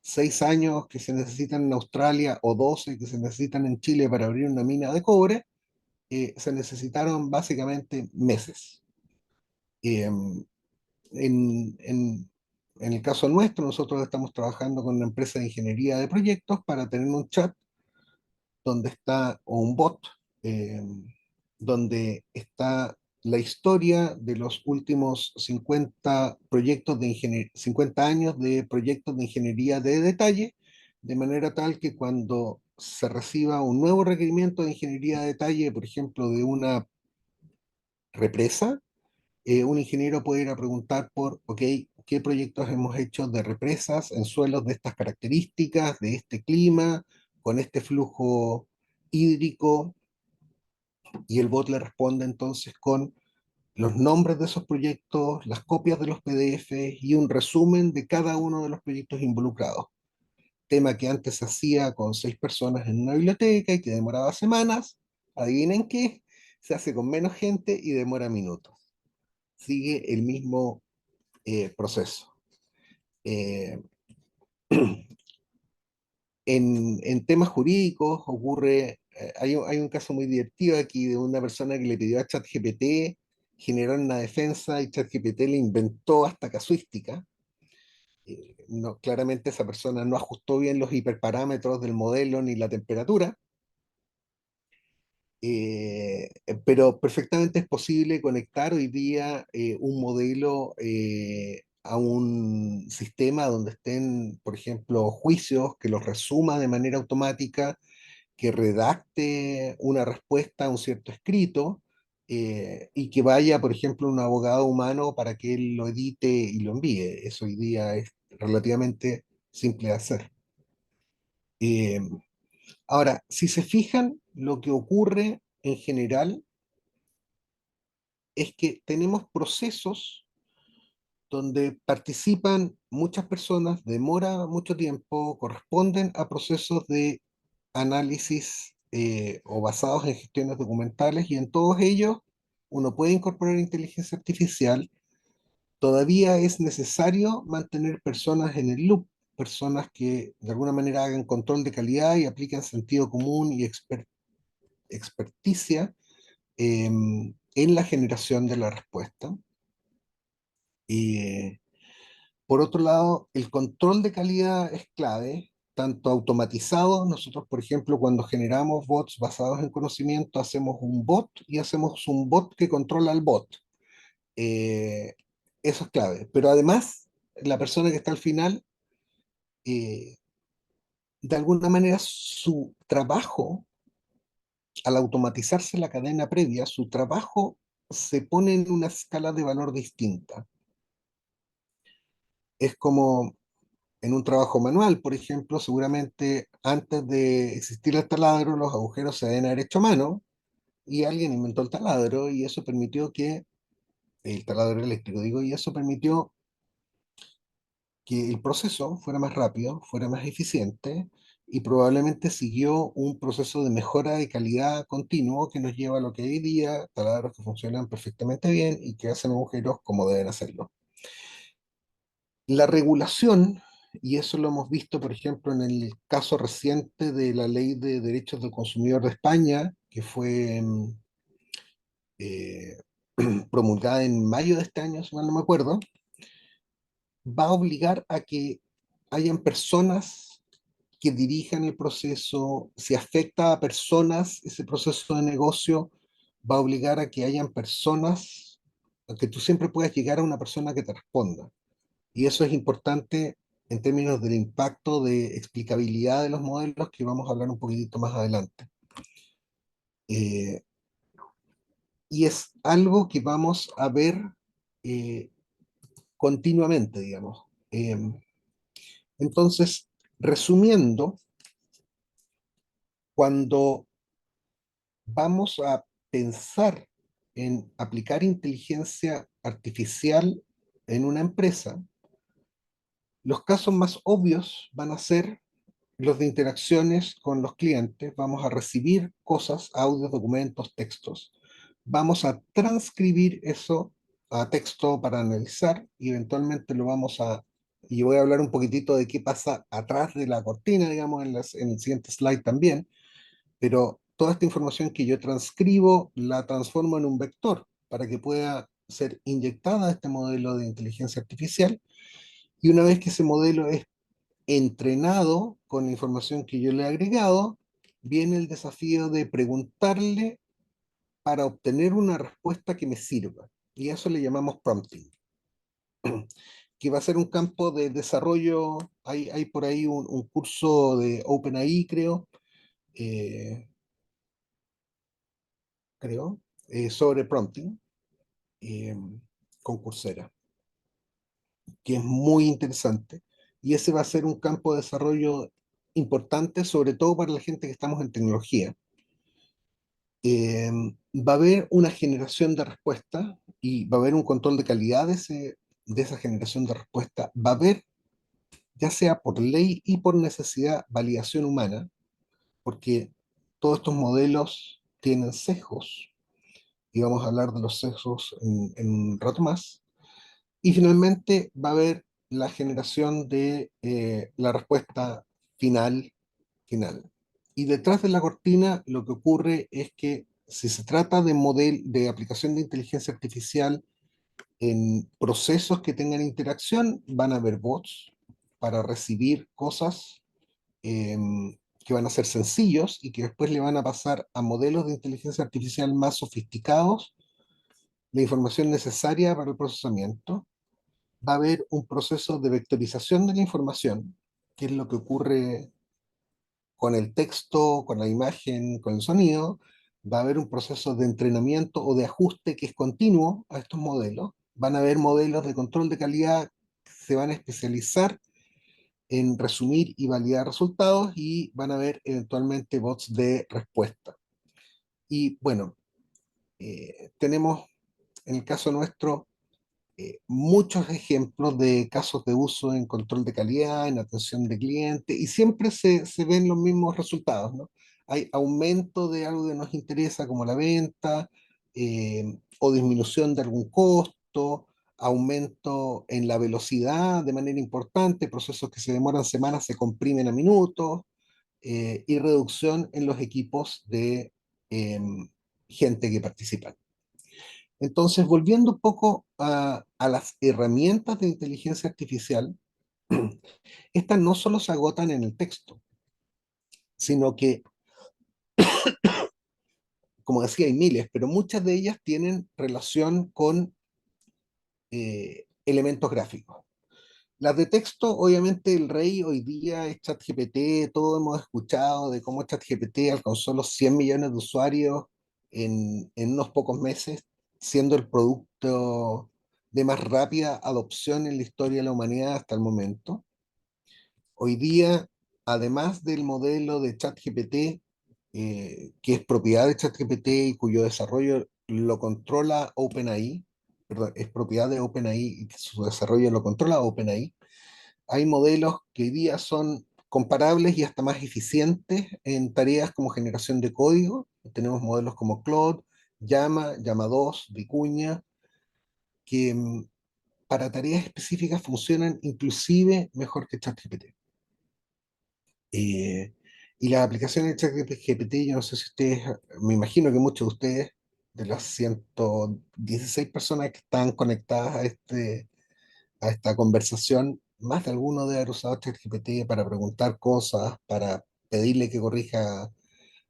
6 años que se necesitan en Australia o 12 que se necesitan en Chile para abrir una mina de cobre, se necesitaron básicamente meses. Eh, en, en, en el caso nuestro, nosotros estamos trabajando con una empresa de ingeniería de proyectos para tener un chat donde está, o un bot, eh, donde está la historia de los últimos 50 proyectos de 50 años de proyectos de ingeniería de detalle, de manera tal que cuando se reciba un nuevo requerimiento de ingeniería de detalle, por ejemplo, de una represa, un ingeniero puede ir a preguntar por, ok, ¿qué proyectos hemos hecho de represas en suelos de estas características, de este clima, con este flujo hídrico? Y el bot le responde entonces con los nombres de esos proyectos, las copias de los PDF y un resumen de cada uno de los proyectos involucrados. Tema que antes se hacía con 6 personas en una biblioteca y que demoraba semanas. Adivinen qué, se hace con menos gente y demora minutos. Sigue el mismo proceso. Eh, en temas jurídicos ocurre, hay un caso muy divertido aquí de una persona que le pidió a ChatGPT generar una defensa y ChatGPT le inventó hasta casuística. No, claramente esa persona no ajustó bien los hiperparámetros del modelo ni la temperatura, eh, pero perfectamente es posible conectar hoy día un modelo a un sistema donde estén, por ejemplo, juicios que los resuma de manera automática, que redacte una respuesta a un cierto escrito, y que vaya, por ejemplo, un abogado humano para que él lo edite y lo envíe. Eso hoy día es relativamente simple de hacer. Eh, Ahora, si se fijan, lo que ocurre en general es que tenemos procesos donde participan muchas personas, demora mucho tiempo, corresponden a procesos de análisis o basados en gestiones documentales, y en todos ellos uno puede incorporar inteligencia artificial. Todavía es necesario mantener personas en el loop, personas que de alguna manera hagan control de calidad y apliquen sentido común y experticia en la generación de la respuesta. Y por otro lado, el control de calidad es clave, tanto automatizado. Nosotros, por ejemplo, cuando generamos bots basados en conocimiento, hacemos un bot y hacemos un bot que controla al bot. Eh, Eso es clave. Pero además, la persona que está al final, eh, de alguna manera, su trabajo, al automatizarse la cadena previa, su trabajo se pone en una escala de valor distinta. Es como en un trabajo manual, por ejemplo, seguramente antes de existir el taladro, los agujeros se deben haber hecho a mano, y alguien inventó el taladro, y eso permitió que, el taladro eléctrico digo, y eso permitió que el proceso fuera más rápido, fuera más eficiente, y probablemente siguió un proceso de mejora de calidad continuo que nos lleva a lo que hoy día, taladros que funcionan perfectamente bien y que hacen agujeros como deben hacerlo. La regulación, y eso lo hemos visto, por ejemplo, en el caso reciente de la Ley de Derechos del Consumidor de España, que fue eh, promulgada en mayo de este año, si mal no me acuerdo, va a obligar a que hayan personas que dirijan el proceso. Si afecta a personas ese proceso de negocio, va a obligar a que hayan personas, a que tú siempre puedas llegar a una persona que te responda. Y eso es importante en términos del impacto de explicabilidad de los modelos, que vamos a hablar un poquitito más adelante. Eh, y es algo que vamos a ver eh, continuamente, digamos. Entonces, resumiendo, cuando vamos a pensar en aplicar inteligencia artificial en una empresa, los casos más obvios van a ser los de interacciones con los clientes. Vamos a recibir cosas, audios, documentos, textos. Vamos a transcribir eso a texto para analizar, y eventualmente lo vamos a... Y voy a hablar un poquitito de qué pasa atrás de la cortina, digamos, en el siguiente slide también, pero toda esta información que yo transcribo la transformo en un vector para que pueda ser inyectada a este modelo de inteligencia artificial, y una vez que ese modelo es entrenado con la información que yo le he agregado, viene el desafío de preguntarle para obtener una respuesta que me sirva. Y a eso le llamamos prompting, que va a ser un campo de desarrollo. Hay por ahí un curso de OpenAI, eh, creo, sobre prompting, eh, con Coursera, que es muy interesante. Y ese va a ser un campo de desarrollo importante, sobre todo para la gente que estamos en tecnología. Va a haber una generación de respuesta y va a haber un control de calidad de esa generación de respuesta. Va a haber, ya sea por ley y por necesidad, validación humana, porque todos estos modelos tienen sesgos, y vamos a hablar de los sesgos en un rato más. Y finalmente va a haber la generación de la respuesta final. Y detrás de la cortina lo que ocurre es que, si se trata de aplicación de inteligencia artificial en procesos que tengan interacción, van a haber bots para recibir cosas que van a ser sencillos y que después le van a pasar a modelos de inteligencia artificial más sofisticados la información necesaria para el procesamiento. Va a haber un proceso de vectorización de la información, que es lo que ocurre con el texto, con la imagen, con el sonido. Va a haber un proceso de entrenamiento o de ajuste que es continuo a estos modelos. Van a haber modelos de control de calidad que se van a especializar en resumir y validar resultados, y van a ver eventualmente bots de respuesta. Y bueno, tenemos en el caso nuestro muchos ejemplos de casos de uso en control de calidad, en atención de cliente, y siempre se ven los mismos resultados, ¿no? Hay aumento de algo que nos interesa, como la venta, o disminución de algún costo, aumento en la velocidad de manera importante, procesos que se demoran semanas se comprimen a minutos, y reducción en los equipos de gente que participa. Entonces, volviendo un poco a las herramientas de inteligencia artificial, estas no solo se agotan en el texto, sino que, como decía, hay miles, pero muchas de ellas tienen relación con elementos gráficos. Las de texto, obviamente el rey hoy día es ChatGPT. Todos hemos escuchado de cómo ChatGPT alcanzó los 100 millones de usuarios en unos pocos meses, siendo el producto de más rápida adopción en la historia de la humanidad hasta el momento. Hoy día, además del modelo de ChatGPT, que es propiedad de ChatGPT y cuyo desarrollo lo controla OpenAI, perdón, es propiedad de OpenAI y que su desarrollo lo controla OpenAI, hay modelos que hoy día son comparables y hasta más eficientes en tareas como generación de código. Tenemos modelos como Claude, Llama, Llama 2, Vicuña, que para tareas específicas funcionan inclusive mejor que ChatGPT. Y las aplicaciones de ChatGPT, yo no sé si ustedes, me imagino que muchos de ustedes, de las 116 personas que están conectadas a esta conversación, más de alguno debe haber usado ChatGPT para preguntar cosas, para pedirle que corrija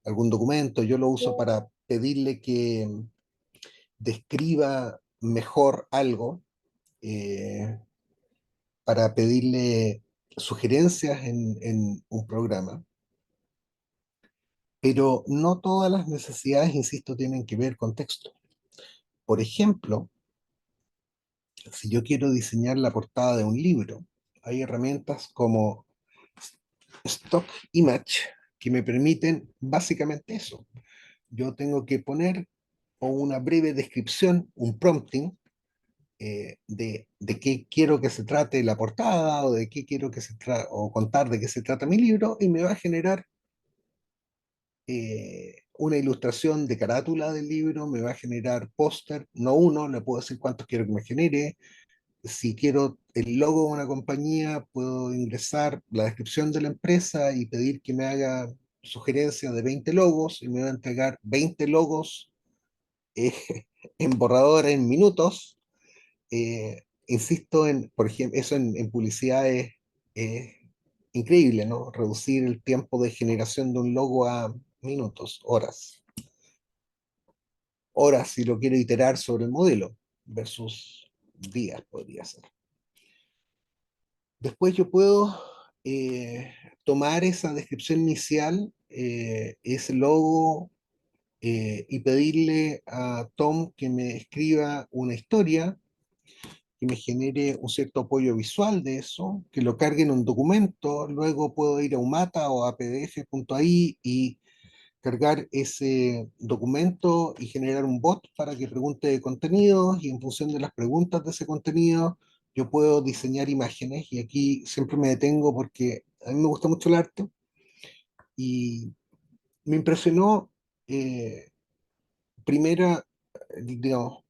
algún documento. Yo lo uso para pedirle que describa mejor algo, eh, para pedirle sugerencias en un programa. Pero no todas las necesidades, insisto, tienen que ver con texto. Por ejemplo, si yo quiero diseñar la portada de un libro, hay herramientas como Stock Image que me permiten básicamente eso. Yo tengo que poner una breve descripción, un prompting, de qué quiero que se trate la portada, o de qué quiero que se trate, o contar de qué se trata mi libro, y me va a generar una ilustración de carátula del libro, me va a generar póster, no uno, le puedo decir cuántos quiero que me genere. Si quiero el logo de una compañía, puedo ingresar la descripción de la empresa y pedir que me haga sugerencias de 20 logos, y me va a entregar 20 logos eh, en borrador en minutos. Insisto en, por ejemplo, eso en publicidad es increíble, ¿no? Reducir el tiempo de generación de un logo a minutos, horas. Horas si lo quiero iterar sobre el modelo, versus días podría ser. Después yo puedo tomar esa descripción inicial, ese logo, y pedirle a Tom que me escriba una historia, que me genere un cierto apoyo visual de eso, que lo cargue en un documento. Luego puedo ir a Umata o a pdf.ai y cargar ese documento y generar un bot para que pregunte de contenidos, y en función de las preguntas de ese contenido yo puedo diseñar imágenes. Y aquí siempre me detengo porque a mí me gusta mucho el arte, y me impresionó, primera, digamos,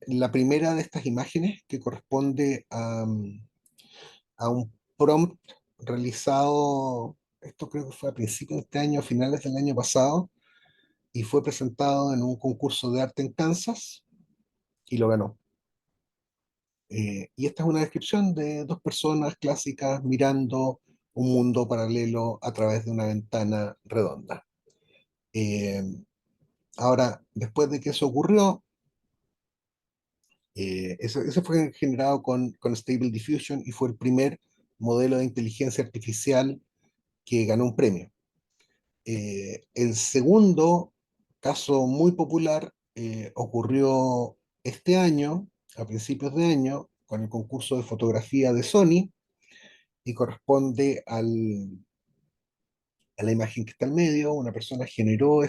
la primera de estas imágenes, que corresponde a un prompt realizado, esto creo que fue a principios de este año, a finales del año pasado, y fue presentado en un concurso de arte en Kansas y lo ganó. Y esta es una descripción de dos personas clásicas mirando un mundo paralelo a través de una ventana redonda. Eh, Ahora, después de que eso ocurrió, eso fue generado con Stable Diffusion, y fue el primer modelo de inteligencia artificial que ganó un premio. El segundo caso muy popular ocurrió este año, a principios de año, con el concurso de fotografía de Sony, y corresponde a la imagen que está al medio. Una persona generó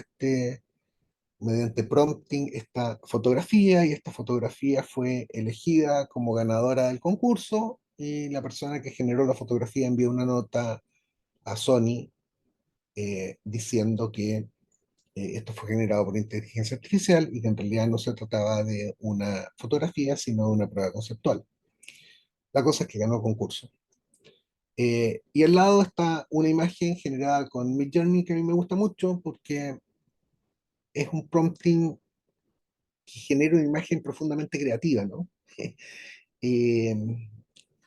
mediante prompting esta fotografía y esta fotografía fue elegida como ganadora del concurso y la persona que generó la fotografía envió una nota a Sony diciendo que esto fue generado por inteligencia artificial y que en realidad no se trataba de una fotografía, sino de una prueba conceptual. La cosa es que ganó el concurso. Y al lado está una imagen generada con Midjourney que a mí me gusta mucho porque es un prompting que genera una imagen profundamente creativa, ¿no? Eh,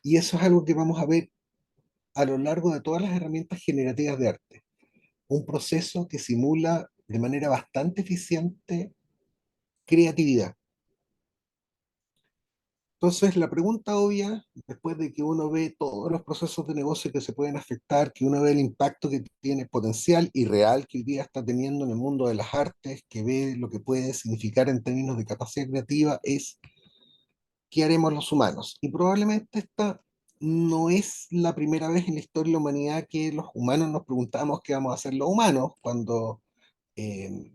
y eso es algo que vamos a ver a lo largo de todas las herramientas generativas de arte. Un proceso que simula de manera bastante eficiente creatividad. Entonces, la pregunta obvia, después de que uno ve todos los procesos de negocio que se pueden afectar, que uno ve el impacto que tiene potencial y real que hoy día está teniendo en el mundo de las artes, que ve lo que puede significar en términos de capacidad creativa, es ¿qué haremos los humanos? Y probablemente esta no es la primera vez en la historia de la humanidad que los humanos nos preguntamos qué vamos a hacer los humanos. Cuando eh,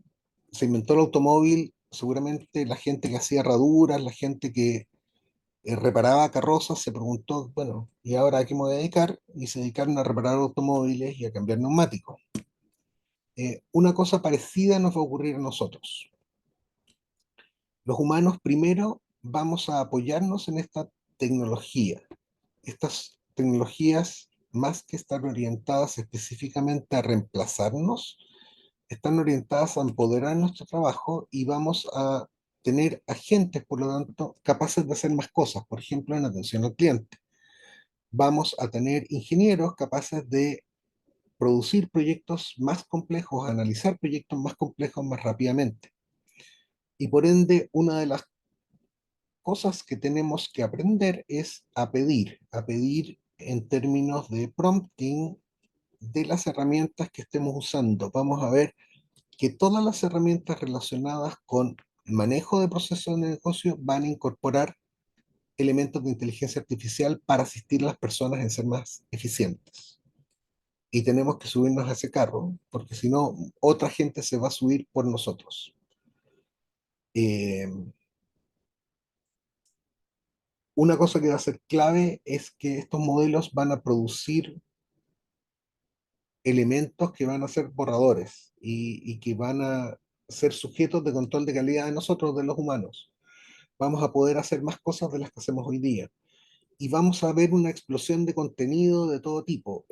se inventó el automóvil, seguramente la gente que hacía herraduras, la gente que reparaba carrozas, se preguntó, bueno, ¿y ahora a qué me voy a dedicar? Y se dedicaron a reparar automóviles y a cambiar neumáticos. Una cosa parecida nos va a ocurrir a nosotros. Los humanos primero vamos a apoyarnos en esta tecnología. Estas tecnologías, más que estar orientadas específicamente a reemplazarnos, están orientadas a empoderar nuestro trabajo y vamos a tener agentes, por lo tanto, capaces de hacer más cosas, por ejemplo, en atención al cliente. Vamos a tener ingenieros capaces de producir proyectos más complejos, analizar proyectos más complejos más rápidamente. Y por ende, una de las cosas que tenemos que aprender es a pedir en términos de prompting de las herramientas que estemos usando. Vamos a ver que todas las herramientas relacionadas con manejo de procesos de negocio van a incorporar elementos de inteligencia artificial para asistir a las personas en ser más eficientes. Y tenemos que subirnos a ese carro, porque si no, otra gente se va a subir por nosotros. Eh, una cosa que va a ser clave es que estos modelos van a producir elementos que van a ser borradores y que van a ser sujetos de control de calidad de nosotros, de los humanos. Vamos a poder hacer más cosas de las que hacemos hoy día. Y vamos a ver una explosión de contenido de todo tipo,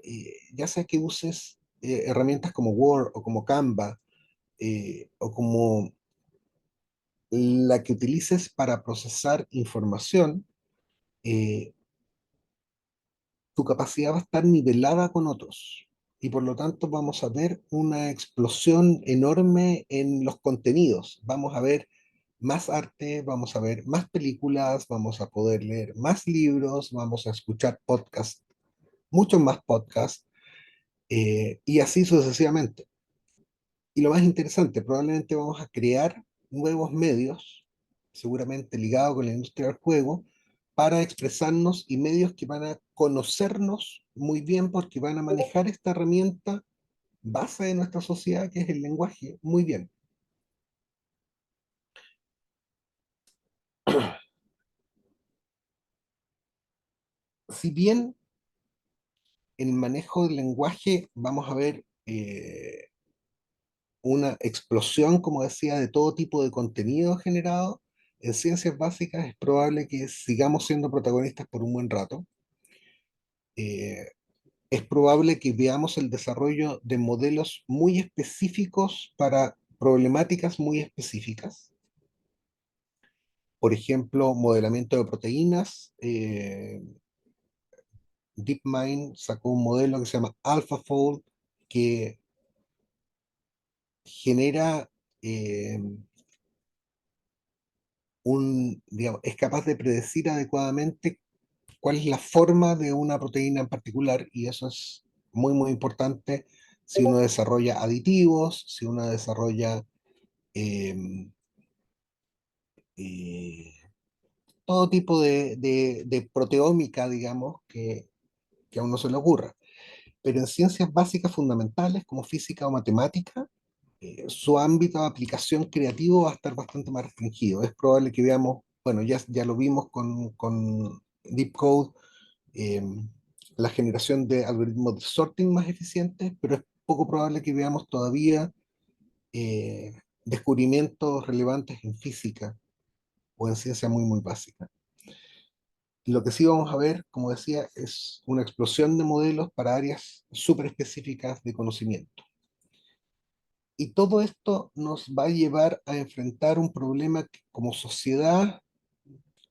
ya sea que uses herramientas como Word o como Canva o como la que utilices para procesar información, eh, tu capacidad va a estar nivelada con otros. Y por lo tanto vamos a ver una explosión enorme en los contenidos. Vamos a ver más arte, vamos a ver más películas, vamos a poder leer más libros, vamos a escuchar podcasts, muchos más podcasts, y así sucesivamente. Y lo más interesante, probablemente vamos a crear nuevos medios, seguramente ligados con la industria del juego, para expresarnos y medios que van a conocernos muy bien porque van a manejar esta herramienta base de nuestra sociedad, que es el lenguaje, muy bien. Si bien en el manejo del lenguaje vamos a ver una explosión, como decía, de todo tipo de contenido generado, en ciencias básicas es probable que sigamos siendo protagonistas por un buen rato. Eh, es probable que veamos el desarrollo de modelos muy específicos para problemáticas muy específicas. Por ejemplo, modelamiento de proteínas. DeepMind sacó un modelo que se llama AlphaFold, que genera digamos, es capaz de predecir adecuadamente cuál es la forma de una proteína en particular, y eso es muy, muy importante si uno desarrolla aditivos, si uno desarrolla eh, eh, todo tipo de proteómica, digamos, que que a uno se le ocurra. Pero en ciencias básicas fundamentales como física o matemática, su ámbito de aplicación creativo va a estar bastante más restringido. Es probable que veamos, bueno, ya lo vimos con Deep Code, eh, la generación de algoritmos de sorting más eficientes, pero es poco probable que veamos todavía eh, descubrimientos relevantes en física o en ciencia muy, muy básica. Lo que sí vamos a ver, como decía, es una explosión de modelos para áreas súper específicas de conocimiento. Y todo esto nos va a llevar a enfrentar un problema que como sociedad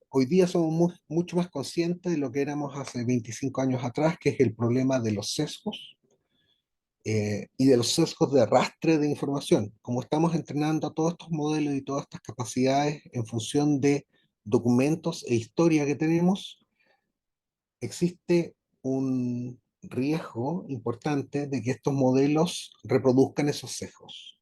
hoy día somos mucho más conscientes de lo que éramos hace 25 años atrás, que es el problema de los sesgos y de los sesgos de arrastre de información. Como estamos entrenando a todos estos modelos y todas estas capacidades en función de documentos e historia que tenemos, existe un riesgo importante de que estos modelos reproduzcan esos sesgos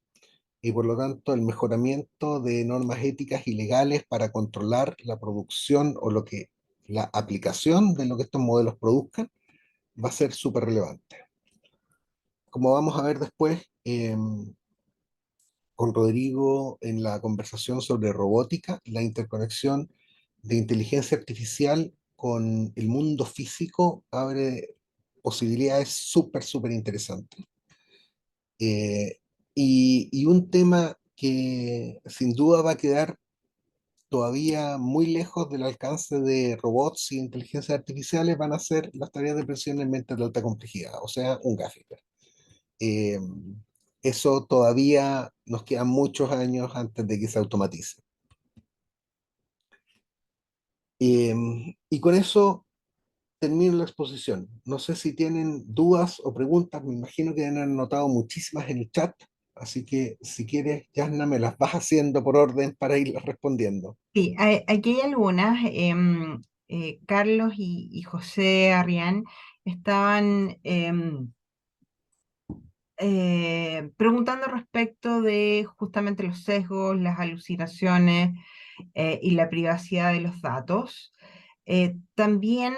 y por lo tanto el mejoramiento de normas éticas y legales para controlar la producción o lo que la aplicación de lo que estos modelos produzcan va a ser súper relevante. Como vamos a ver después con Rodrigo en la conversación sobre robótica, la interconexión de inteligencia artificial con el mundo físico abre posibilidades súper, súper interesantes. Eh, y un tema que sin duda va a quedar todavía muy lejos del alcance de robots y inteligencias artificiales van a ser las tareas de presión en mentes de alta complejidad, o sea, un gaffer. Eh, Eso todavía nos quedan muchos años antes de que se automatice. Y con eso termino la exposición. No sé si tienen dudas o preguntas, me imagino que deben haber anotado muchísimas en el chat, así que si quieres, Yasna, me las vas haciendo por orden para irlas respondiendo. Sí, aquí hay algunas. Carlos y José Arrián estaban preguntando respecto de justamente los sesgos, las alucinaciones y la privacidad de los datos. También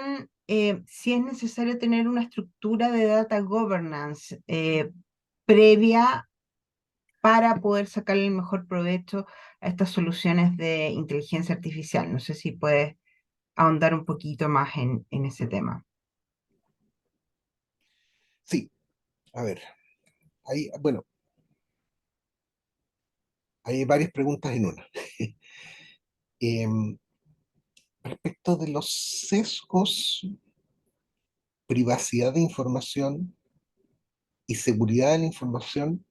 si es necesario tener una estructura de data governance previa para poder sacarle el mejor provecho a estas soluciones de inteligencia artificial. No sé si puedes ahondar un poquito más en ese tema. Sí, a ver, bueno, hay varias preguntas en una. Em, Respecto de los sesgos, privacidad de información y seguridad de la información,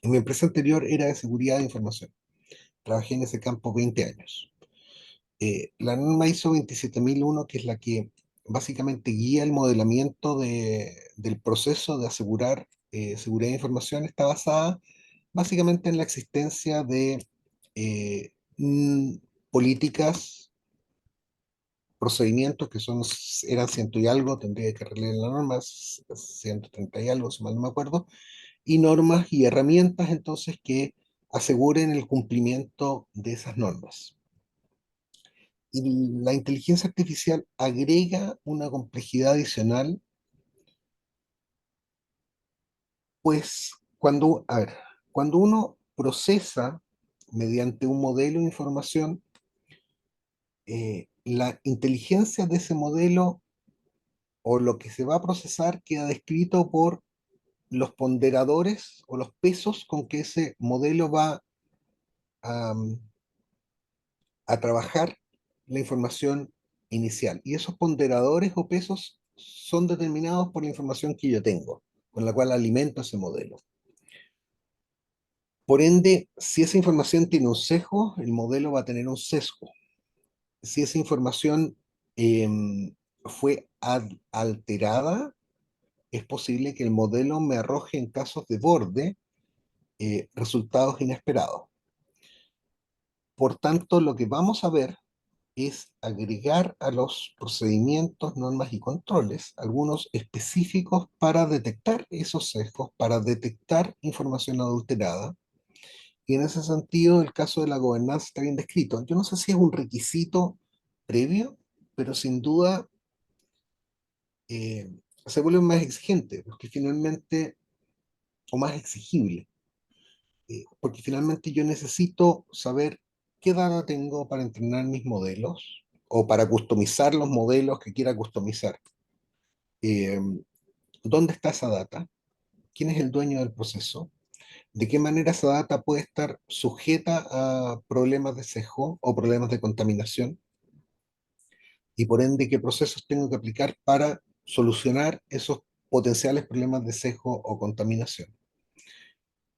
en mi empresa anterior era de seguridad de información. Trabajé en ese campo 20 años. La norma ISO 27001, que es la que básicamente guía el modelamiento del proceso de asegurar seguridad de información, está basada básicamente en la existencia de eh, políticas, procedimientos que eran ciento y algo, tendría que releer la norma, 130 y algo, si mal no me acuerdo, y normas y herramientas entonces que aseguren el cumplimiento de esas normas. Y la inteligencia artificial agrega una complejidad adicional, pues a ver, cuando uno procesa mediante un modelo de información, la inteligencia de ese modelo o lo que se va a procesar queda descrito por los ponderadores o los pesos con que ese modelo va a, a trabajar la información inicial. Y esos ponderadores o pesos son determinados por la información que yo tengo, con la cual alimento ese modelo. Por ende, si esa información tiene un sesgo, el modelo va a tener un sesgo. Si esa información fue alterada, es posible que el modelo me arroje en casos de borde resultados inesperados. Por tanto, lo que vamos a ver es agregar a los procedimientos, normas y controles algunos específicos para detectar esos sesgos, para detectar información adulterada. Y en ese sentido, el caso de la gobernanza está bien descrito. Yo no sé si es un requisito previo, pero sin duda eh, se vuelve más exigente, porque finalmente, o más exigible, porque finalmente yo necesito saber qué data tengo para entrenar mis modelos o para customizar los modelos que quiera customizar. Eh, ¿Dónde está esa data? ¿Quién es el dueño del proceso? ¿De qué manera esa data puede estar sujeta a problemas de sesgo o problemas de contaminación? Y por ende, ¿qué procesos tengo que aplicar para solucionar esos potenciales problemas de sesgo o contaminación?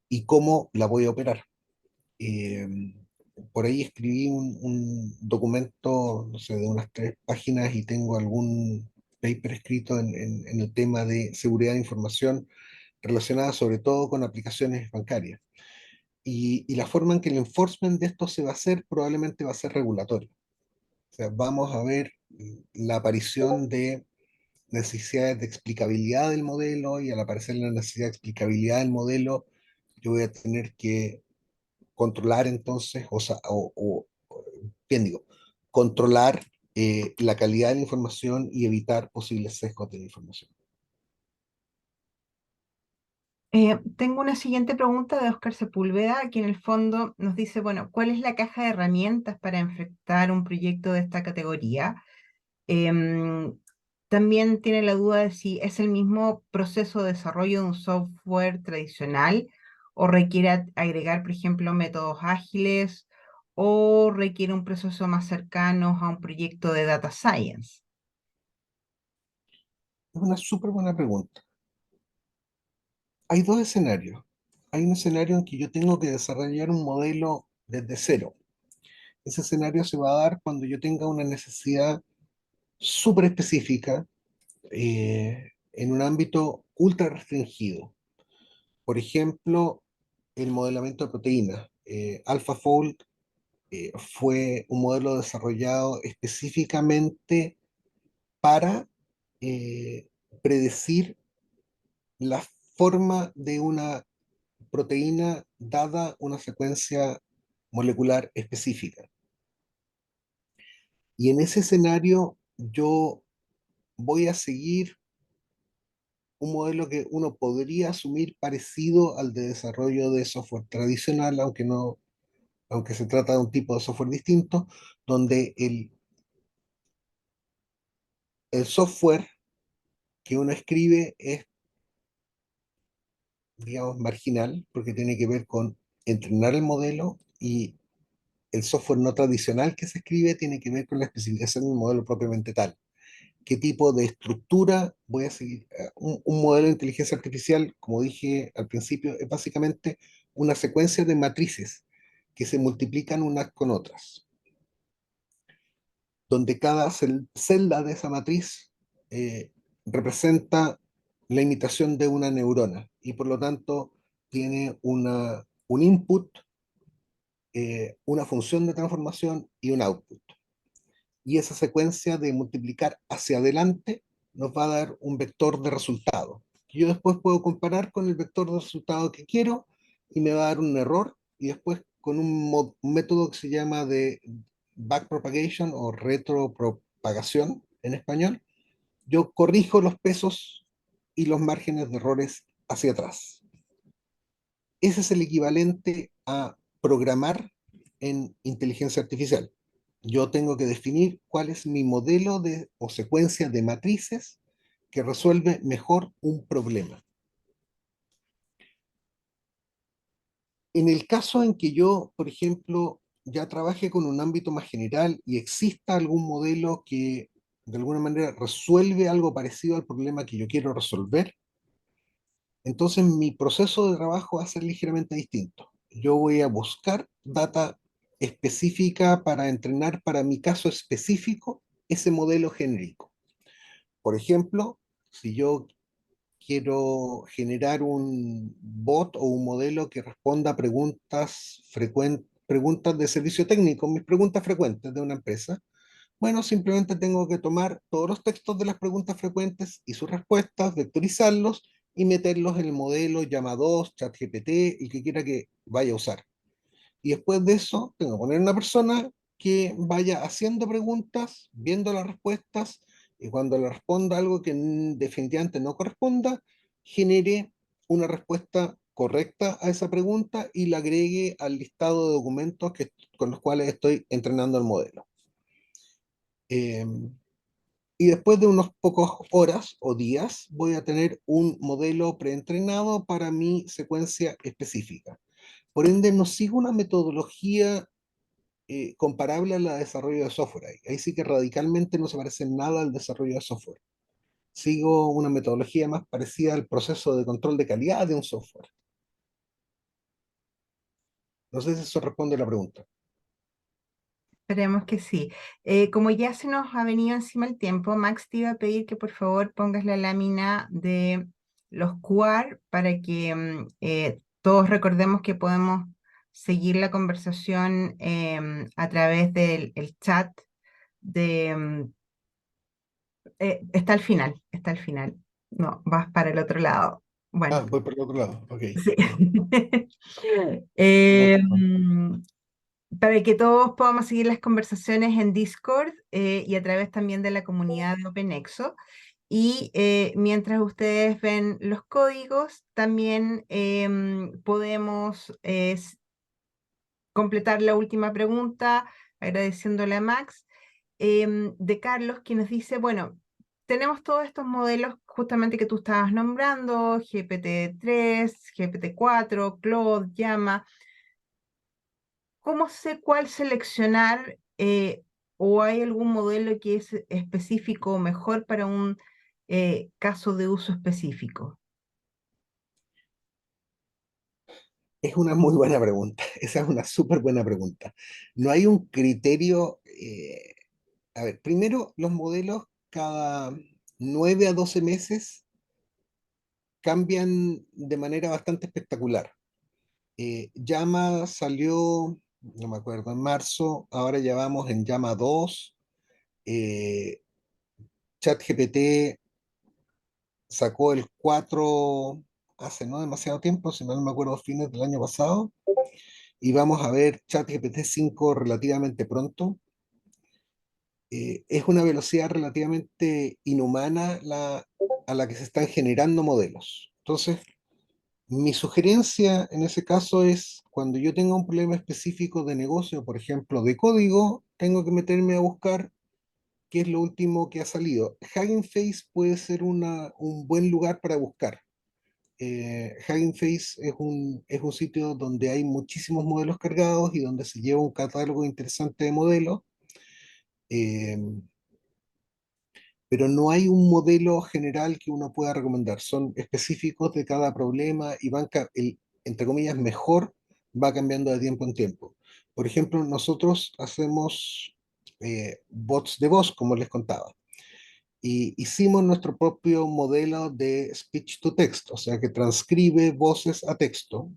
¿Y cómo la voy a operar? Eh, por ahí escribí un documento, no sé, de unas 3 páginas y tengo algún paper escrito en el tema de seguridad de información relacionada sobre todo con aplicaciones bancarias. Y la forma en que el enforcement de esto se va a hacer probablemente va a ser regulatorio. O sea, vamos a ver la aparición de necesidades de explicabilidad del modelo y al aparecer la necesidad de explicabilidad del modelo, yo voy a tener que controlar entonces, bien digo, controlar la calidad de la información y evitar posibles sesgos de la información. Tengo una siguiente pregunta de Oscar Sepúlveda, que en el fondo nos dice, bueno, ¿cuál es la caja de herramientas para enfrentar un proyecto de esta categoría? Em, También tiene la duda de si es el mismo proceso de desarrollo de un software tradicional o requiere agregar, por ejemplo, métodos ágiles o requiere un proceso más cercano a un proyecto de data science. Es una súper buena pregunta. Hay 2 escenarios. Hay un escenario en que yo tengo que desarrollar un modelo desde cero. Ese escenario se va a dar cuando yo tenga una necesidad súper específica en un ámbito ultra restringido. Por ejemplo, el modelamiento de proteínas. AlphaFold fue un modelo desarrollado específicamente para eh, predecir la forma de una proteína dada una secuencia molecular específica. Y en ese escenario yo voy a seguir un modelo que uno podría asumir parecido al de desarrollo de software tradicional, aunque no, aunque se trata de un tipo de software distinto, donde el software que uno escribe es, digamos, marginal, porque tiene que ver con entrenar el modelo y el software no tradicional que se escribe tiene que ver con la especificación del modelo propiamente tal. ¿Qué tipo de estructura voy a seguir? Un modelo de inteligencia artificial, como dije al principio, es básicamente una secuencia de matrices que se multiplican unas con otras, donde cada celda de esa matriz representa la imitación de una neurona y por lo tanto tiene un input, una función de transformación y un output. Y esa secuencia de multiplicar hacia adelante nos va a dar un vector de resultado. Yo después puedo comparar con el vector de resultado que quiero y me va a dar un error y después con un método que se llama de backpropagation o retropropagación en español, yo corrijo los pesos y los márgenes de errores hacia atrás. Ese es el equivalente a programar en inteligencia artificial. Yo tengo que definir cuál es mi modelo o secuencia de matrices que resuelve mejor un problema. En el caso en que yo, por ejemplo, ya trabaje con un ámbito más general y exista algún modelo que de alguna manera resuelve algo parecido al problema que yo quiero resolver, entonces mi proceso de trabajo va a ser ligeramente distinto. Yo voy a buscar data específica para entrenar para mi caso específico ese modelo genérico. Por ejemplo, si yo quiero generar un bot o un modelo que responda a preguntas de servicio técnico, mis preguntas frecuentes de una empresa, bueno, simplemente tengo que tomar todos los textos de las preguntas frecuentes y sus respuestas, vectorizarlos y meterlos en el modelo Llama2, ChatGPT, el que quiera que vaya a usar. Y después de eso, tengo que poner una persona que vaya haciendo preguntas, viendo las respuestas Y cuando le responda algo que definitivamente no corresponda, genere una respuesta correcta a esa pregunta y la agregue al listado de documentos con los cuales estoy entrenando el modelo. Eh, y después de unos pocos horas o días voy a tener un modelo preentrenado para mi secuencia específica. Por ende, no sigo una metodología comparable a la de desarrollo de software. Ahí sí que radicalmente no se parece en nada al desarrollo de software. Sigo una metodología más parecida al proceso de control de calidad de un software. No sé si eso responde a la pregunta. Esperemos que sí. Como ya se nos ha venido encima el tiempo, Max te iba a pedir que por favor pongas la lámina de los QR para que todos recordemos que podemos seguir la conversación a través del el chat de... está al final, está al final. No, vas para el otro lado. Ah, Bueno, voy por el otro lado. Ok. sí. No, Eh, perdón. para que todos podamos seguir las conversaciones en Discord y a través también de la comunidad de OpenExo. Y mientras ustedes ven los códigos, también podemos completar la última pregunta, agradeciéndole a Max, de Carlos, que nos dice, bueno, tenemos todos estos modelos justamente que tú estabas nombrando, GPT-3, GPT-4, Claude, Llama. ¿Cómo sé cuál seleccionar o hay algún modelo que es específico o mejor para un caso de uso específico? Es una muy buena pregunta. Esa es una súper buena pregunta. No hay un criterio. A ver, primero, los modelos cada 9 a 12 meses cambian de manera bastante espectacular. Llama salió, no me acuerdo, en marzo, ahora ya vamos en Llama 2. eh, ChatGPT sacó el 4 hace no demasiado tiempo, si mal no me acuerdo, fines del año pasado, y vamos a ver ChatGPT 5 relativamente pronto. Es una velocidad relativamente inhumana a la que se están generando modelos. Entonces, mi sugerencia en ese caso es, cuando yo tenga un problema específico de negocio, por ejemplo, de código, tengo que meterme a buscar qué es lo último que ha salido. Hugging Face puede ser un buen lugar para buscar. Hugging Face es un sitio donde hay muchísimos modelos cargados y donde se lleva un catálogo interesante de modelos, eh, pero no hay un modelo general que uno pueda recomendar. Son específicos de cada problema y entre comillas, mejor va cambiando de tiempo en tiempo. Por ejemplo, nosotros hacemos bots de voz, como les contaba, y hicimos nuestro propio modelo de speech to text, o sea, que transcribe voces a texto,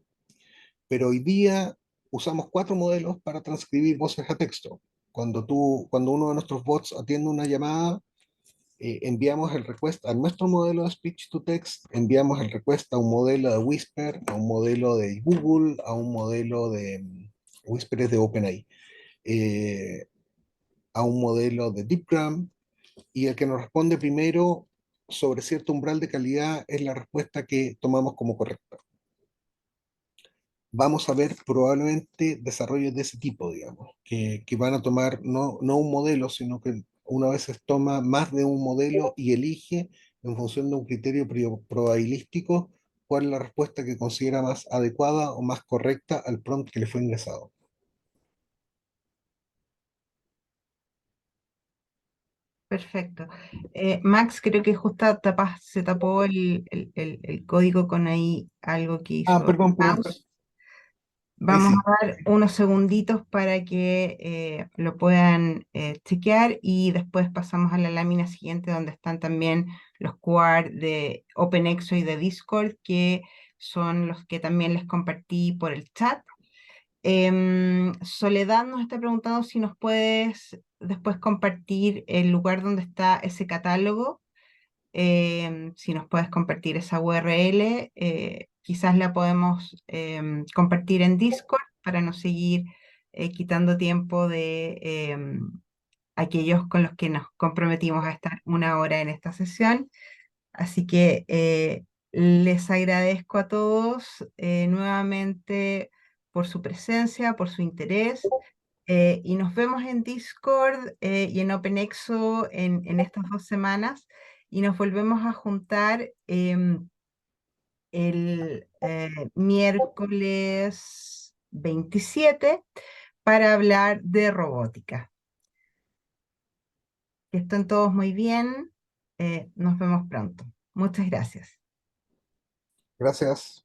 pero hoy día usamos 4 modelos para transcribir voces a texto. Cuando uno de nuestros bots atiende una llamada, enviamos el request a nuestro modelo de speech to text, enviamos el request a un modelo de Whisper, a un modelo de Google, a un modelo de Whisper es de OpenAI, eh, a un modelo de DeepGram, y el que nos responde primero sobre cierto umbral de calidad es la respuesta que tomamos como correcta. Vamos a ver probablemente desarrollos de ese tipo, digamos, que van a tomar no un modelo, sino que una vez toma más de un modelo y elige en función de un criterio probabilístico cuál es la respuesta que considera más adecuada o más correcta al prompt que le fue ingresado. Perfecto. Max, creo que justo se tapó el código con ahí algo que Ah, hizo el perdón. mouse. Ahí Vamos sí. a dar unos segunditos para que lo puedan chequear y después pasamos a la lámina siguiente donde están también los QR de OpenExo y de Discord, que son los que también les compartí por el chat. Soledad nos está preguntando si nos puedes después compartir el lugar donde está ese catálogo, si nos puedes compartir esa URL, quizás la podemos compartir en Discord para no seguir quitando tiempo aquellos con los que nos comprometimos a estar 1 hora en esta sesión. Así que les agradezco a todos nuevamente por su presencia, por su interés. Y nos vemos en Discord y en OpenExo en estas 2 semanas. Y nos volvemos a juntar el miércoles 27 para hablar de robótica. Que estén todos muy bien. Nos vemos pronto. Muchas gracias. Gracias.